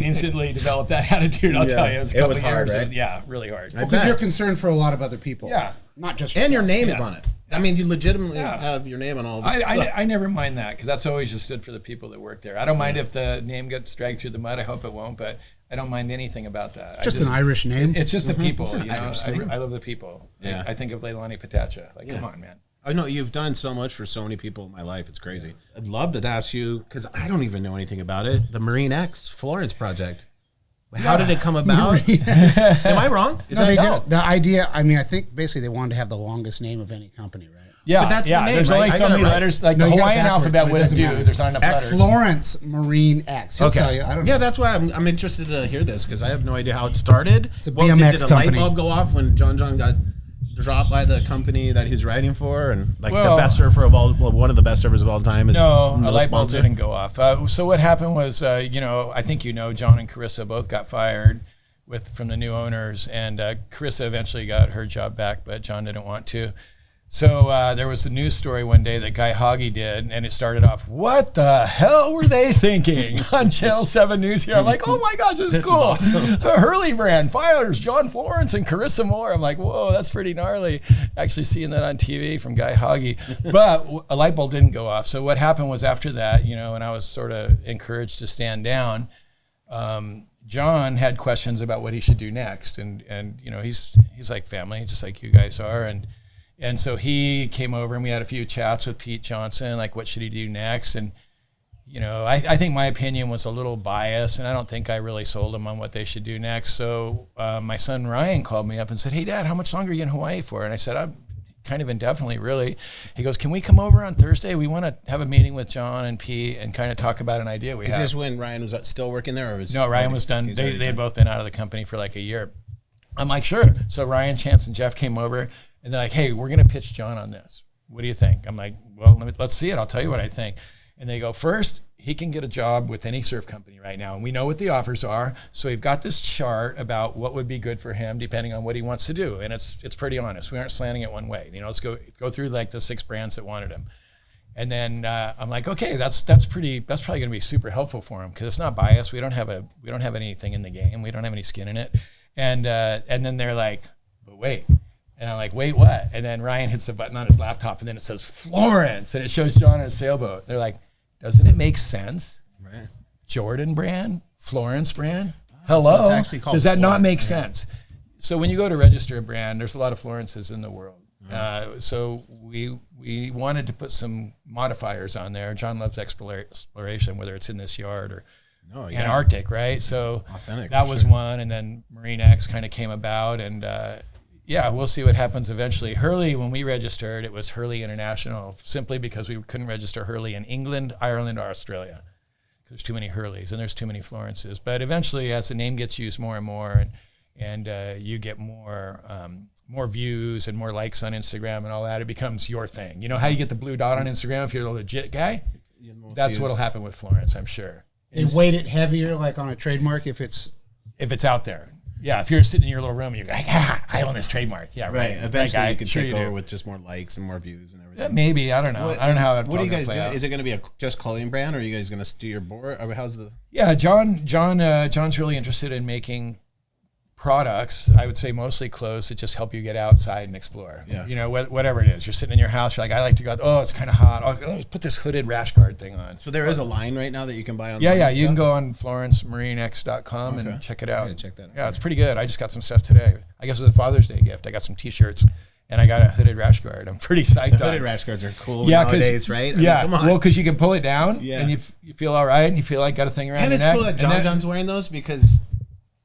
instantly develop that attitude. I'll tell you, it was hard, right? Really hard. Because you're concerned for a lot of other people. Yeah, not just yourself. And your name is on it. I mean, you legitimately have your name on all of it. I never mind that because that's always just stood for the people that work there. I don't mind if the name gets dragged through the mud. I hope it won't, but I don't mind anything about that. Just an Irish name. It's just the people. I love the people. Yeah. I think of Leilani Patacha. Like, come on, man. I know you've done so much for so many people in my life. It's crazy. I'd love to ask you, because I don't even know anything about it, the Marine X Florence project. How did it come about? Am I wrong? The idea, I think basically they wanted to have the longest name of any company, right? Yeah, but that's the name, there's only so many letters. Like the Hawaiian alphabet wouldn't do. There's not enough letters. Florence Marine X. He'll tell you. I don't know. Yeah, that's why I'm interested to hear this because I have no idea how it started. It's a BMX company. Did a light bulb go off when John got dropped by the company that he's writing for, and the best surfer of all, one of the best surfers of all time is no light bulb didn't go off. So what happened was, I think John and Carissa both got fired from the new owners, and Carissa eventually got her job back, but John didn't want to. So there was a news story one day that Guy Hoggy did, and it started off, what the hell were they thinking on Channel 7 News here? I'm like, oh my gosh, this is cool. Awesome. The Hurley brand fires John Florence and Carissa Moore. I'm like, whoa, that's pretty gnarly. Actually seeing that on TV from Guy Hoggy. But a light bulb didn't go off. So what happened was after that, and I was sort of encouraged to stand down, John had questions about what he should do next. And he's like family, just like you guys are. And so he came over and we had a few chats with Pete Johnson, like what should he do next? And, I think my opinion was a little biased, and I don't think I really sold him on what they should do next. So my son Ryan called me up and said, hey, Dad, how much longer are you in Hawaii for? And I said, kind of indefinitely, really. He goes, can we come over on Thursday? We want to have a meeting with John and Pete and kind of talk about an idea we have. Is this when Ryan was still working there? Or was No, Ryan was done. They had both been out of the company for like a year. I'm like, sure. So Ryan, Chance, and Jeff came over, and they're like, hey, we're going to pitch John on this. What do you think? I'm like, well, let's see it. I'll tell you what I think. And they go, first, he can get a job with any surf company right now. And we know what the offers are. So we've got this chart about what would be good for him depending on what he wants to do. And it's pretty honest. We aren't slanting it one way. Let's go through like the 6 brands that wanted him. And then I'm like, okay, that's probably going to be super helpful for him because it's not biased. We don't have anything in the game. We don't have any skin in it. And then they're like, but wait. And I'm like, wait, what? And then Ryan hits the button on his laptop and then it says Florence and it shows John on a sailboat. They're like, doesn't it make sense? Right. Jordan brand, Florence brand. Hello. So it's actually called Does that Florence, not make sense? So when you go to register a brand, there's a lot of Florences in the world. So we wanted to put some modifiers on there. John loves exploration, whether it's in this yard or Antarctic, right? So authentic, that was one. And then Marine X kind of came about and we'll see what happens eventually. Hurley, when we registered, it was Hurley International, simply because we couldn't register Hurley in England, Ireland, or Australia. Because there's too many Hurleys and there's too many Florences. But eventually, as the name gets used more and more, and you get more views and more likes on Instagram and all that, it becomes your thing. You know how you get the blue dot on Instagram if you're a legit guy? That's what'll happen with Florence, I'm sure. They weight it heavier, like on a trademark, if it's out there. Yeah, if you're sitting in your little room and you're like, I own this trademark. Yeah, right. Eventually you can take over do. with just more likes and more views and everything. Yeah, maybe. I don't know. I don't know how it's What are you guys doing? out. Is it going to be a just clothing brand or are you guys going to do your board? Or how's the... Yeah, John's really interested in making products, I would say mostly clothes that just help you get outside and explore. Yeah. Whatever it is. You're sitting in your house, you're like, I like to go, oh, it's kind of hot. Let's put this hooded rash guard thing on. So there is a line right now that you can buy online? Yeah, you can go on FlorenceMarineX.com and check it out. Check that out. Yeah, it's pretty good. I just got some stuff today. I guess it was a Father's Day gift. I got some T-shirts and I got a hooded rash guard. I'm pretty psyched on it. Hooded rash guards are cool nowadays, right? I mean, come on. Well, because you can pull it down and you feel all right and you feel like got a thing around your neck. And it's cool that John's wearing those because...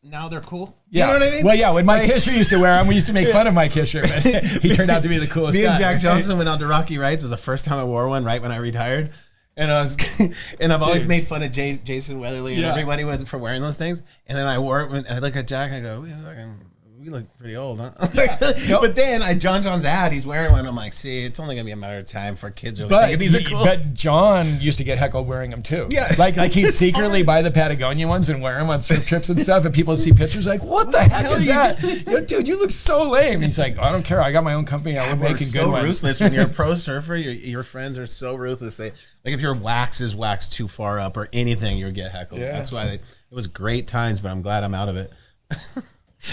now they're cool. Yeah. You know what I mean? Well, yeah, when Mike Kisher used to wear them, we used to make fun of Mike Kisher, but he turned out to be the coolest guy. Me and Jack Johnson went out to Rocky Rides. It was the first time I wore one right when I retired. And I've always made fun of Jason Weatherley and everybody for wearing those things. And then I wore it and I look at Jack and I go, we look pretty old, huh? But then John's ad, he's wearing one. I'm like, see, it's only gonna be a matter of time for kids are like, these are cool. But John used to get heckled wearing them too. Yeah, like he'd secretly buy the Patagonia ones and wear them on surf trips and stuff. And people would see pictures like, what the heck is that? Dude, you look so lame. And he's like, I don't care. I got my own company. We're making good ones. Ruthless when you're a pro surfer. Your friends are so ruthless. They like if your wax is waxed too far up or anything, you'll get heckled. Yeah. That's why it was great times. But I'm glad I'm out of it.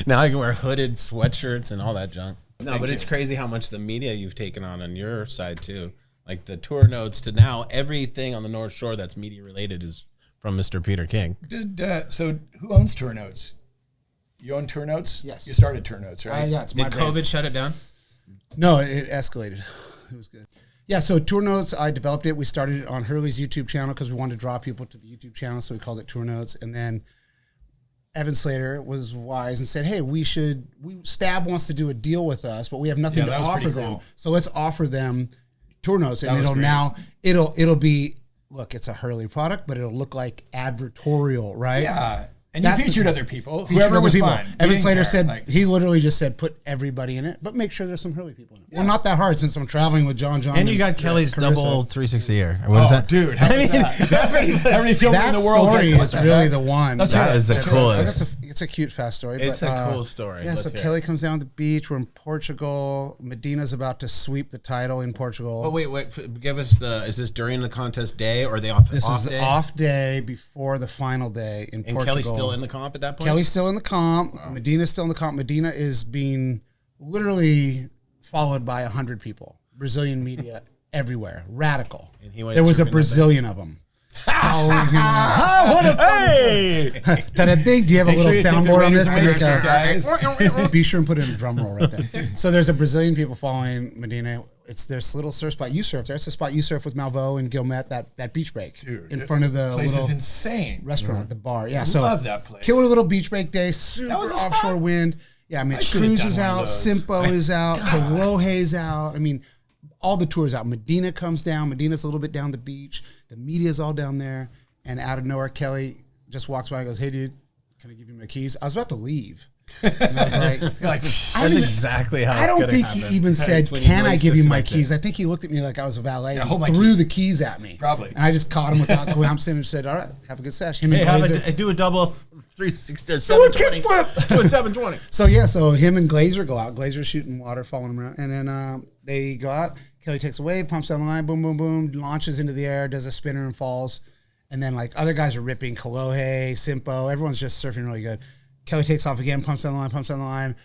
Now I can wear hooded sweatshirts and all that junk. No, but it's crazy how much the media you've taken on your side too. Like the tour notes to now everything on the North Shore that's media related is from Mr. Peter King. So who owns Tour Notes? You own Tour Notes? Yes. You started Tour Notes, right? Yeah, it's my Did brand. COVID shut it down? No, it escalated. It was good. Yeah, so Tour Notes, I developed it. We started it on Hurley's YouTube channel because we wanted to draw people to the YouTube channel, so we called it Tour Notes. And then Evan Slater was wise and said, hey, Stab wants to do a deal with us, but we have nothing to offer them. Cool. So let's offer them Tour Notes. And it'll be, look, it's a Hurley product, but it'll look like advertorial, right? Yeah. And you featured other people. Whoever was fun. Evan Slater said, he literally just said, put everybody in it, but make sure there's some Hurley people in it. Yeah. Well, not that hard since I'm traveling with John. And you got Kelly's Carissa. double 360 air. What is that? Dude, how was that? Everybody filming in the world. That story is really the one. That is the coolest. It's a cute, fast story. It's a cool story. Yeah, so Kelly comes down to the beach. We're in Portugal. Medina's about to sweep the title in Portugal. Oh, wait. Give us is this during the contest day or they off? This is the off day before the final day in Portugal. And Kelly's still in the comp at that point? Kelly's still in the comp. Wow. Medina's still in the comp. Medina is being literally followed by 100 people. Brazilian media everywhere. Radical. And there was a Brazilian of them. Following him. What a hey! Do you have a little soundboard on this to make a? Be sure and put in a drum roll right there. So there's a Brazilian people following Medina. It's this little surf spot you surf there. It's the spot you surf with Malvo and Gilmet, that beach break. Dude, in front of the place little is insane. Restaurant, the bar. Yeah, I so love that place. Killer little beach break day, super offshore wind. Yeah, I mean, Cruz is out, Simpo is out, Kolohe's out. I mean, all the tours out. Medina comes down. Medina's a little bit down the beach. The media's all down there. And out of nowhere, Kelly just walks by and goes, "Hey, dude, can I give you my keys?" I was about to leave. And I was like, that's exactly how I don't think he even said, "Can I give you my keys?" I think he looked at me like I was a valet and threw the keys at me. Probably. And I just caught him without glancing and said, "All right, have a good sesh." Him Hey, and do a double 360, Do a kickflip. Do a 720. So him and Glazer go out. Glazer's shooting water, following him around. And then they go out. Kelly takes a wave, pumps down the line, boom, boom, boom, launches into the air, does a spinner and falls. And then like other guys are ripping, Kolohe, Simpo, everyone's just surfing really good. Kelly takes off again, pumps down the line,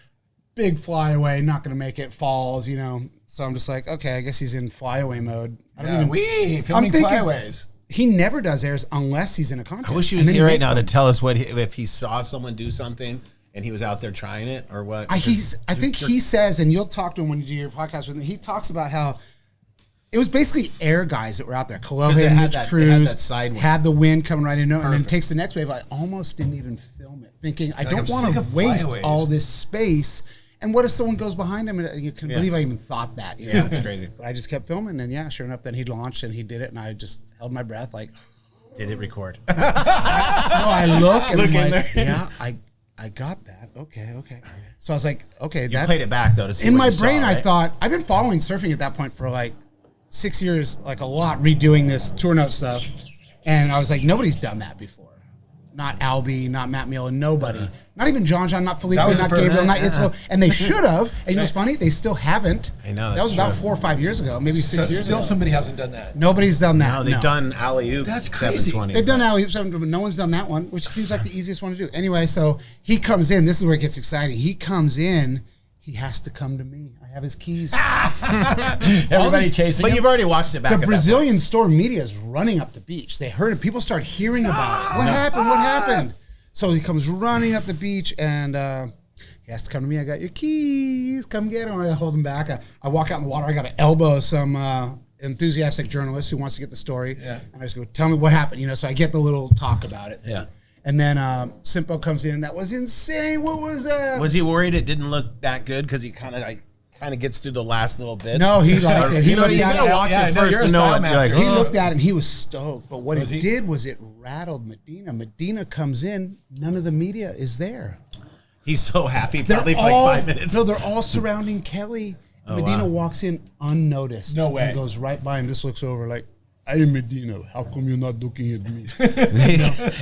big flyaway, not going to make it, falls, you know. So I'm just like, okay, I guess he's in flyaway mode. Filming flyaways. He never does airs unless he's in a contest. I wish he was here right now to tell us if he saw someone do something and he was out there trying it or what. I think he says, and you'll talk to him when you do your podcast with him, he talks about how it was basically air guys that were out there. Kolohe and Mitch Cruz had the wind coming right into it, and then takes the next wave. I almost didn't even film it, thinking I don't want to waste all this space. And what if someone goes behind him? And you can believe I even thought that. You know? Yeah, it's crazy. But I just kept filming, and sure enough, then he launched and he did it, and I just held my breath, like. Did it record? No, I look and I'm like, yeah, I got that. Okay. So I was like, okay. You played it back though to see. In what my you brain, saw, right? I thought I've been following surfing at that point for like 6 years, like a lot, redoing this tour note stuff, and I was like, nobody's done that before. Not Albie, not Matt Meal, and nobody. Not even John, not Felipe, not Gabriel, not Itzko. And they should have. And you know what's funny? They still haven't. I know. That was about 4 or 5 years ago, maybe 6 years ago. Still somebody hasn't done that. Nobody's done that. No, they've done alley-oop. That's crazy. 720. They've done alley-oop 720, but no one's done that one, which seems like the easiest one to do. Anyway, so he comes in. This is where it gets exciting. He comes in. He has to come to me. I have his keys. Everybody chasing But him? you've already watched it back. The Brazilian storm media is running up the beach. They heard it. People start hearing about it. What happened? What happened? So he comes running up the beach, and he has to come to me. I got your keys. Come get them. I hold them back. I walk out in the water. I got to elbow some enthusiastic journalist who wants to get the story. Yeah. And I just go, tell me what happened. You know, so I get the little talk about it. Yeah. And then Simpo comes in. That was insane. What was that? Was he worried it didn't look that good because he kind of gets through the last little bit? No, he liked it. He's gonna watch it first to know it. You're like, He looked at it and he was stoked. But what it did was it rattled Medina. Medina comes in. None of the media is there. He's so happy probably for like 5 minutes. No, they're all surrounding Kelly. Medina walks in unnoticed. No way. And goes right by and just looks over like, "Hey, Medina, how come you're not looking at me?"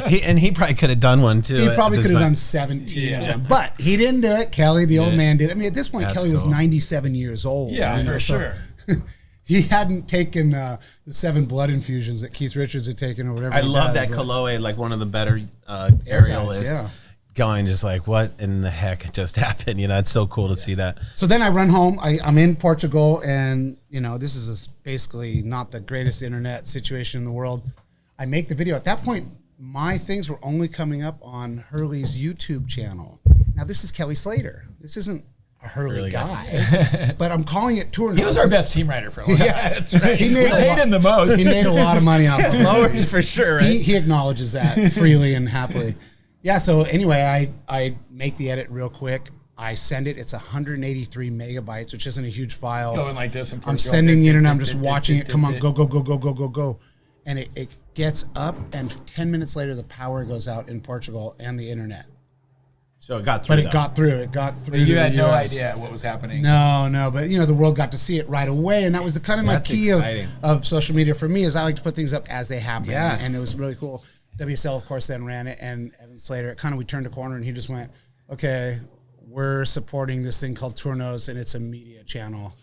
He probably could have done one too. He probably could have done 17 of them. But he didn't do it. Kelly, the old man, did it. I mean, at this point, That's Kelly was cool. 97 years old. Yeah, you know, for sure. He hadn't taken the 7 blood infusions that Keith Richards had taken or whatever. I love that Kolohe, like one of the better aerialists. Yeah. Going just like, what in the heck just happened? You know, it's so cool to see that. So then I run home. I'm in Portugal, and you know this is basically not the greatest internet situation in the world. I make the video. At that point, my things were only coming up on Hurley's YouTube channel. Now this is Kelly Slater. This isn't a Hurley guy, but I'm calling it tour notes. He was our best team rider for a long time. Yeah, that's right. We paid him the most. He made a lot of money off of it. Lowers for sure, right? He acknowledges that freely and happily. Yeah, so anyway, I make the edit real quick. I send it. It's 183 megabytes, which isn't a huge file. Going like this. I'm sending the internet. I'm just watching it. Come on, go. And it gets up, and 10 minutes later, the power goes out in Portugal and the internet. So it got through. But it got through. It got through. You to had the no US. idea what was happening. No, but you know the world got to see it right away, and that was the kind of my That's key exciting. of social media for me is I like to put things up as they happen. Yeah. And it was really cool. WSL of course then ran it, and Evan Slater. We turned a corner, and he just went, "Okay, we're supporting this thing called Tour Notes, and it's a media channel.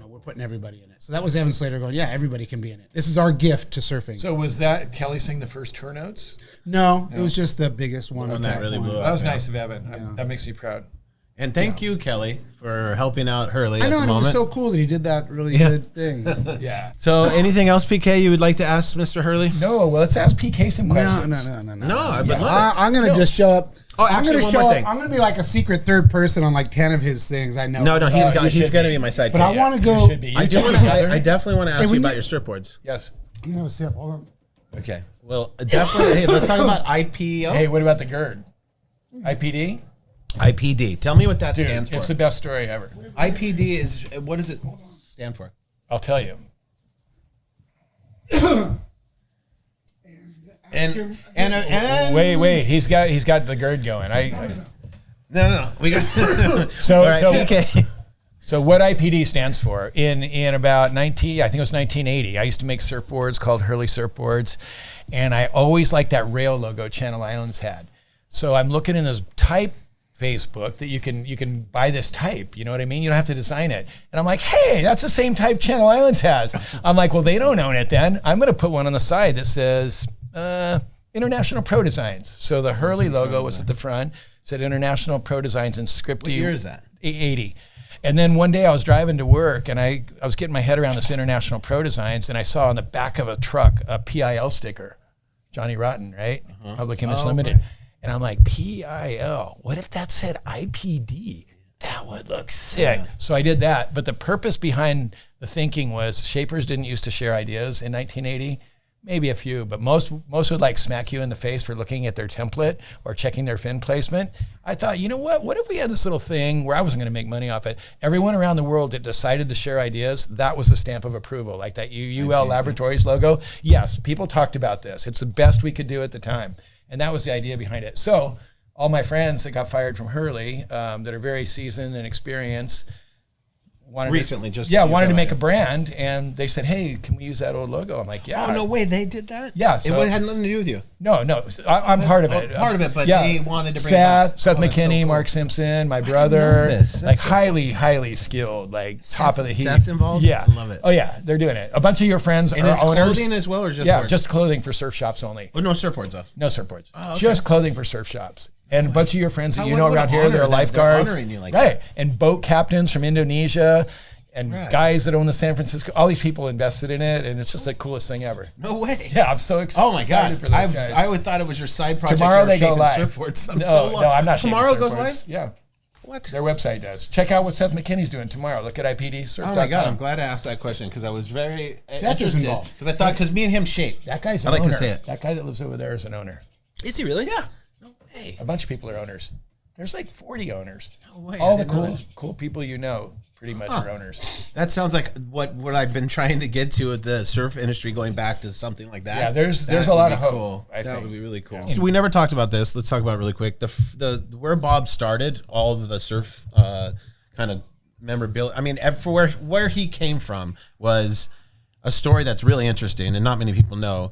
We're putting everybody in it." So that was Evan Slater going, "Yeah, everybody can be in it. This is our gift to surfing." So was that Kelly sing the first tour notes? No, it was just the biggest one. One that really point. blew up. That was nice of Evan. That makes me proud. And thank you, Kelly, for helping out Hurley I know, at the and it moment. was so cool that he did that really good thing. Yeah. So anything else, PK, you would like to ask Mr. Hurley? No, well, let's ask PK some questions. No, I would love it. I'm gonna just show up. Oh, I'm actually, gonna one show more up. thing. I'm gonna be like a secret third person on like 10 of his things. I know. No, he's should going to be my sidekick. But I want to go. should be. I definitely want to ask you when about you- your surfboards. Yes. You have a sip. Hold on. Okay. Well, definitely. Hey, let's talk about IPO. Hey, what about the GERD? IPD? IPD. Tell me what that Dude, stands for. it's the best story ever. IPD is, what does it stand for? I'll tell you. And Wait. He's got the GERD going. No. We got So what IPD stands for in about I think it was 1980. I used to make surfboards called Hurley surfboards, and I always liked that rail logo Channel Islands had. So I'm looking in this type Facebook that you can buy this type. You know what I mean? You don't have to design it. And I'm like, hey, that's the same type Channel Islands has. I'm like, well, they don't own it then. I'm going to put one on the side that says International Pro Designs. So the Hurley logo was at the front. Said International Pro Designs and scripty. What year is that? 80. And then one day I was driving to work and I was getting my head around this International Pro Designs, and I saw on the back of a truck a PIL sticker, Johnny Rotten, right? Public Image Limited. Right. And I'm like, PIL, what if that said IPD? That would look sick. Yeah. So I did that. But the purpose behind the thinking was shapers didn't used to share ideas in 1980. Maybe a few, but most would like smack you in the face for looking at their template or checking their fin placement. I thought, you know what? What if we had this little thing where I wasn't going to make money off it? Everyone around the world that decided to share ideas, that was the stamp of approval, like that UL Laboratories logo. Yes, people talked about this. It's the best we could do at the time. And that was the idea behind it. So all my friends that got fired from Hurley that are very seasoned and experienced, wanted to make a brand, and they said, hey, can we use that old logo? I'm like, yeah. Oh, no way, they did that? Yeah. So it had nothing to do with you? No, I'm part of it. But they wanted to bring Seth McKinney, so cool. Mark Simpson, my brother, like highly skilled, like top of the heap. Seth's involved? Yeah. I love it. Oh, yeah, they're doing it. A bunch of your friends and are it's owners. Clothing as well, or just Yeah, boards? just clothing for surf shops only. Oh, no surfboards, though? No surfboards. Oh, okay. Just clothing for surf shops. And a bunch of your friends that you know around here, they're lifeguards. They're honoring you like right. And boat captains from Indonesia. And guys that own the San Francisco, all these people invested in it, and it's just the coolest thing ever. No way. Yeah, I'm so excited. Oh my God. For those guys. I would thought it was your side project. Tomorrow they go live. Surfboards. No, I'm not. Tomorrow goes live? Yeah. What? Their website does. Check out what Seth McKinney's doing tomorrow. Look at IPDsurf.com. Oh my God, I'm glad I asked that question because I was very Seth is involved. Because I thought, because me and him shape. That guy's an owner. I like to say it. That guy that lives over there is an owner. Is he really? Yeah. No way. A bunch of people are owners. There's like 40 owners. No way. All the cool people you know pretty much are owners. That sounds like what I've been trying to get to with the surf industry, going back to something like that. Yeah, there's a lot of hope. Cool. That would be really cool. Yeah. So we never talked about this. Let's talk about it really quick. The where Bob started all of the surf kind of memorabilia. I mean, for where he came from was a story that's really interesting and not many people know.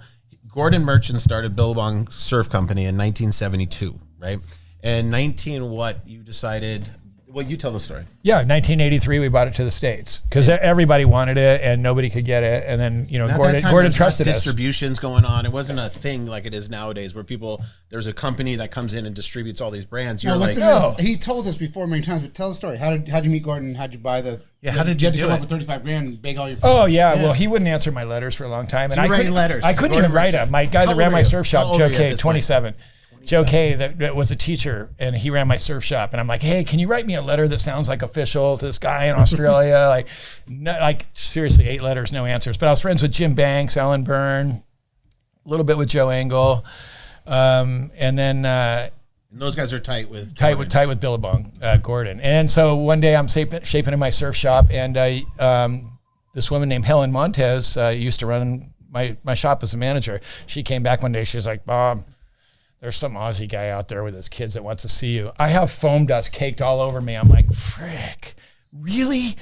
Gordon Merchant started Billabong Surf Company in 1972, right? And you decided. Well, you tell the story. Yeah, 1983, we bought it to the States because everybody wanted it and nobody could get it. And then, Gordon trusted us. Distribution's going on. It wasn't a thing like it is nowadays where there's a company that comes in and distributes all these brands. He told us before many times, but tell the story. How'd you meet Gordon? How'd you buy the... Yeah, how did you do come it? Up with 35 grand and beg all your... Oh, yeah. Well, he wouldn't answer my letters for a long time. And I couldn't letters. I couldn't even write them. My guy that ran my surf shop, Joe K, 27. Joe K, that was a teacher, and he ran my surf shop. And I'm like, hey, can you write me a letter that sounds like official to this guy in Australia? Seriously, 8 letters, no answers. But I was friends with Jim Banks, Alan Byrne, a little bit with Joe Engel, and then and those guys are tight with Billabong, Gordon. And so one day I'm shaping in my surf shop, and this woman named Helen Montez used to run my shop as a manager. She came back one day. She's like, Bob, there's some Aussie guy out there with his kids that wants to see you. I have foam dust caked all over me. I'm like, frick, really?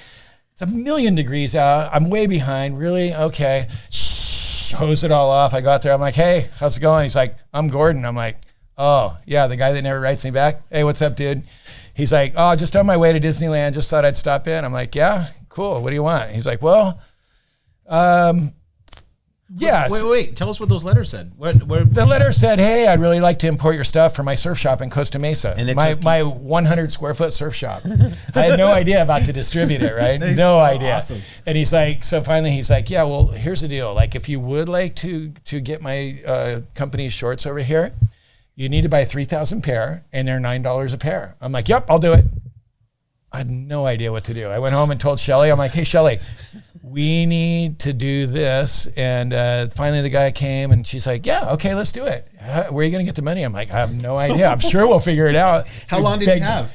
It's 1,000,000 degrees out. I'm way behind. Really? Okay. Shh, hose it all off. I go out there. I'm like, hey, how's it going? He's like, I'm Gordon. I'm like, oh, yeah, the guy that never writes me back. Hey, what's up, dude? He's like, oh, just on my way to Disneyland. Just thought I'd stop in. I'm like, yeah, cool. What do you want? He's like, well, yeah. Wait. Tell us what those letters said. The letter said, hey, I'd really like to import your stuff for my surf shop in Costa Mesa. And my 100 square foot surf shop. I had no idea about to distribute it, right? No idea. Awesome. And he's like, so finally he's like, yeah, well, here's the deal. Like, if you would like to get my company's shorts over here, you need to buy 3,000 pair, and they're $9 a pair. I'm like, yep, I'll do it. I had no idea what to do. I went home and told Shelly, I'm like, hey, Shelly, we need to do this. And finally the guy came and she's like, yeah, okay, let's do it. Where are you going to get the money? I'm like, I have no idea. I'm sure we'll figure it out. How long did you have?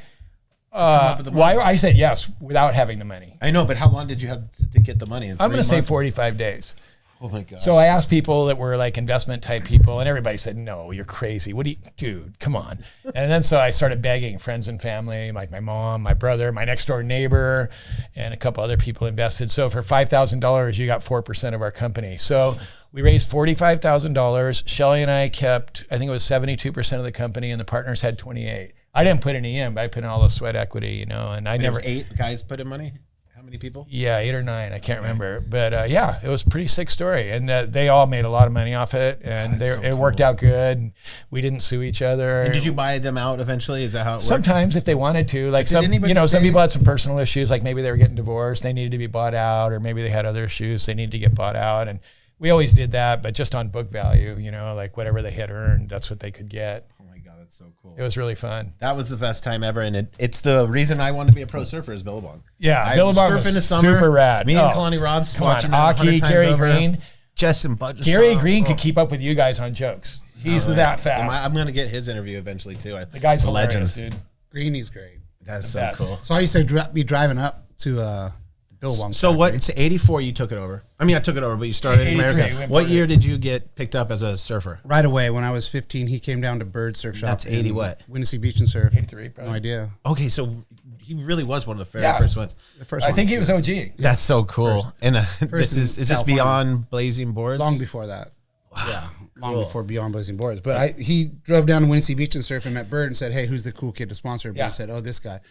I said yes without having the money. I know, but how long did you have to get the money? I'm going to say 45 days. Oh my God. So I asked people that were like investment type people, and everybody said, no, you're crazy. What do you, dude, come on. And then so I started begging friends and family, like my mom, my brother, my next door neighbor, and a couple other people invested. So for $5,000, you got 4% of our company. So we raised $45,000. Shelly and I kept, I think it was 72% of the company, and the partners had 28. I didn't put any in, but I put in all the sweat equity, you know, and I never. 8 guys put in money? How many people? Yeah, 8 or 9. I can't remember. But yeah, it was a pretty sick story. And they all made a lot of money off it. And it worked out good. We didn't sue each other. And did you buy them out eventually? Is that how it worked? Sometimes if they wanted to. Like some people had some personal issues. Like maybe they were getting divorced. They needed to be bought out. Or maybe they had other issues. They needed to get bought out. And we always did that, but just on book value, you know, like whatever they had earned, that's what they could get. That's so cool. It was really fun. That was the best time ever, and it's the reason I wanted to be a pro surfer is Billabong. Yeah, Billabong was surfing in summer, super rad. Me and Kalani Rods watching that Aki, 100 times Gary over. Green. Jess and Bud. Gary Green could keep up with you guys on jokes. He's that fast. I'm going to get his interview eventually too. The guy's a hilarious, dude. Greeny's great. That's so best. cool. So I used to be driving up to Billabong. So what? It's 84. You took it over. I mean, I took it over, but you started in America. What year did you get picked up as a surfer? Right away, when I was 15, he came down to Bird Surf Shop. That's 80 what? Winnesea Beach and Surf. 83, probably. No idea. Okay, so he really was one of the very first ones. The first I one. think he was OG. That's so cool. And this is this California. beyond Blazing Boards? Long before that. Wow. Yeah, long before Beyond Blazing Boards. But he drove down to Winnesea Beach and Surf and met Bird and said, hey, who's the cool kid to sponsor? Bird said, oh, this guy.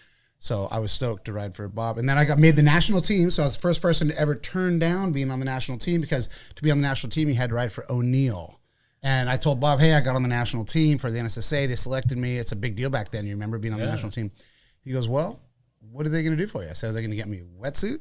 So I was stoked to ride for Bob. And then I got made the national team. So I was the first person to ever turn down being on the national team, because to be on the national team, you had to ride for O'Neill. And I told Bob, hey, I got on the national team for the NSSA. They selected me. It's a big deal back then. You remember being on the national team? He goes, well, what are they going to do for you? I said, are they going to get me a wetsuit?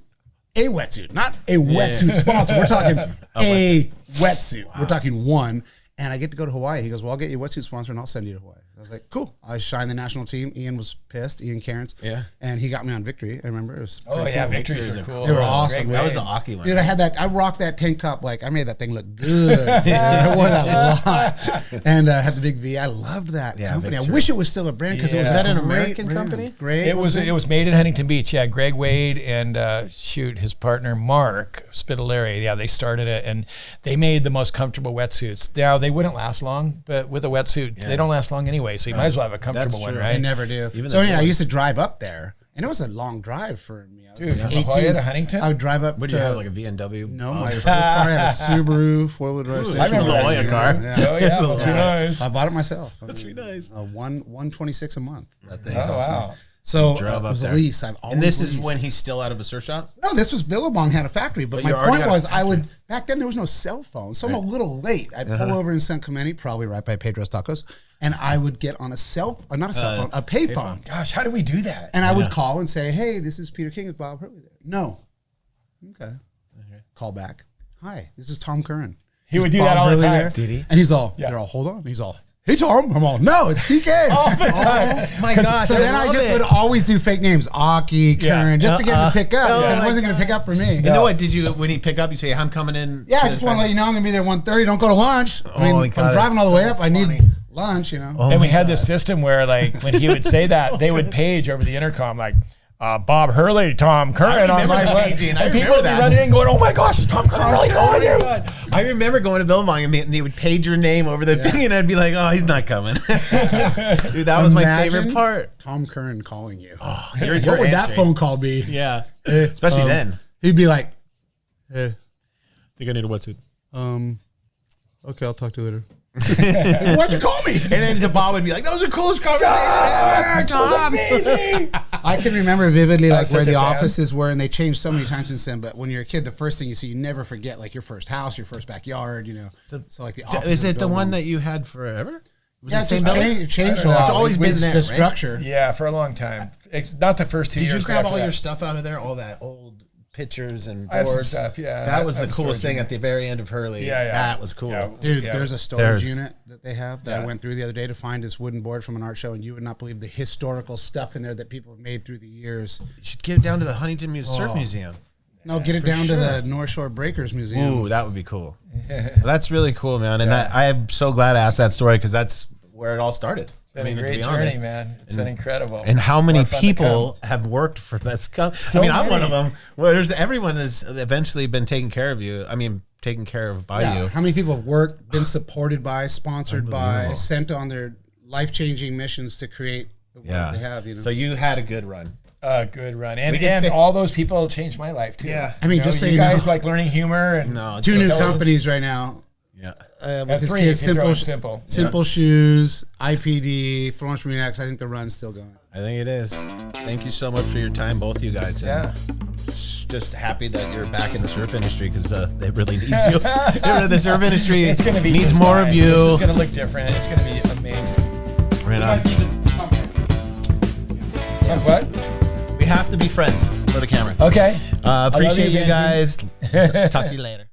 A wetsuit, not a wetsuit sponsor. We're talking a wetsuit. Wow. We're talking one. And I get to go to Hawaii. He goes, well, I'll get you a wetsuit sponsor and I'll send you to Hawaii. I was like, cool. I shined the national team. Ian was pissed, Ian Cairns. Yeah. And he got me on Victory. I remember. It was cool. Victories are cool. They were awesome. That was the Aki one. Dude, I rocked that tank top. Like, I made that thing look good. I wore that a lot. And had the big V. I loved that company. Victory. I wish it was still a brand, because it was that an American company? Great. It was made in Huntington Beach. Yeah, Greg Wade and his partner Mark Spitaleri. Yeah, they started it, and they made the most comfortable wetsuits. Now they wouldn't last long, but with a wetsuit, they don't last long anyway. So you might as well have a comfortable one, right? They never do. So I used to drive up there, and it was a long drive for me. Dude, from Hawaii to Huntington? I would drive up. What did you have, like a VNW? No, my first car had a Subaru 4-wheel drive. I remember the Hoya car. Oh yeah, that's nice. I bought it myself. That's really nice. $126 a month. That thing. Oh wow. So Drove it up was there. a lease. I've always And this is leased. when he's still out of a surf shop? No, this was Billabong had a factory, but my you already point had a was back then there was no cell phone, so I'm a little late. I'd pull over in San Clemente, probably right by Pedro's Tacos, and I would get on a payphone. Gosh, how do we do that? And I would call and say, hey, this is Peter King with Bob Hurley there. No. Okay. Call back. Hi, this is Tom Curran. He would do Bob that all the Hurley time. there? Did he? And he's all, they're all, hold on. He's all, hey, Tom. I'm all, no, it's PK. All the time. Oh my gosh. So then I just would always do fake names, Aki, Curran, just to get him to pick up. He wasn't going to pick up for me. You know what? Did you, when he pick up, you say, I'm coming in? Yeah, I just want to let you know I'm going to be there 1:30. Don't go to lunch. I mean, if I'm driving all the way up, I need lunch, you know. And we had this system where, like, when he would say that, they would page over the intercom, like, Bob Hurley, Tom Curran on my way. And people would be running in going, oh my gosh, is Tom Curran really going here? I remember going to Billabong and they would page your name over the thing, and I'd be like, oh, he's not coming. Dude, that was my favorite part. Tom Curran calling you. Oh, what would that phone call be? Yeah. Especially then. He'd be like, hey. I think I need a wetsuit. Okay, I'll talk to you later. Why'd you call me? And then Bob would be like, that was the coolest conversation ever, Tom. Amazing. I can remember vividly like where such the a fan. offices were, and they changed so many times since then. But when you're a kid, the first thing you see, you never forget, like your first house, your first backyard, you know. So like the office. Is it the one that you had forever? Was Yeah, it it's the same just building? changed a lot. It's always been there, the right? structure. Yeah, for a long time. It's not the first 2 years. Did you grab but all after your that. stuff out of there? All that old pictures and I have some boards. stuff, yeah. That was I the have a coolest storage thing at the very end of Hurley. Yeah, yeah. That was cool. Yeah. Dude, Yeah. there's a storage There's- unit that they have that I went through the other day to find this wooden board from an art show, and you would not believe the historical stuff in there that people have made through the years. You should get it down to the Huntington Surf Museum. No, get it down to the North Shore Breakers Museum. Ooh, that would be cool. Well, that's really cool, man. And I am so glad I asked that story because that's where it all started. It's been a great journey, man. It's been incredible. And how many More fun to people have worked for this company? I'm one of them. Well, everyone has eventually been taken care of you. I mean, taken care of by you. How many people have worked, been supported by, sponsored by, sent on their life-changing missions to create the world they have? You know? So you had a good run. Good run. And all those people changed my life, too. Yeah. I mean, just so you guys like learning humor. And two new companies right now. Yeah. With this kid, Simple Shoes, IPD, Florence Marine X. I think the run's still going. I think it is. Thank you so much for your time, both of you guys. Yeah. Just happy that you're back in the surf industry because it really needs you. The surf industry it's gonna be needs more of you. It's just going to look different. It's going to be amazing. Right on. What? We have to be friends for the camera. Okay. Appreciate you guys. Talk to you later.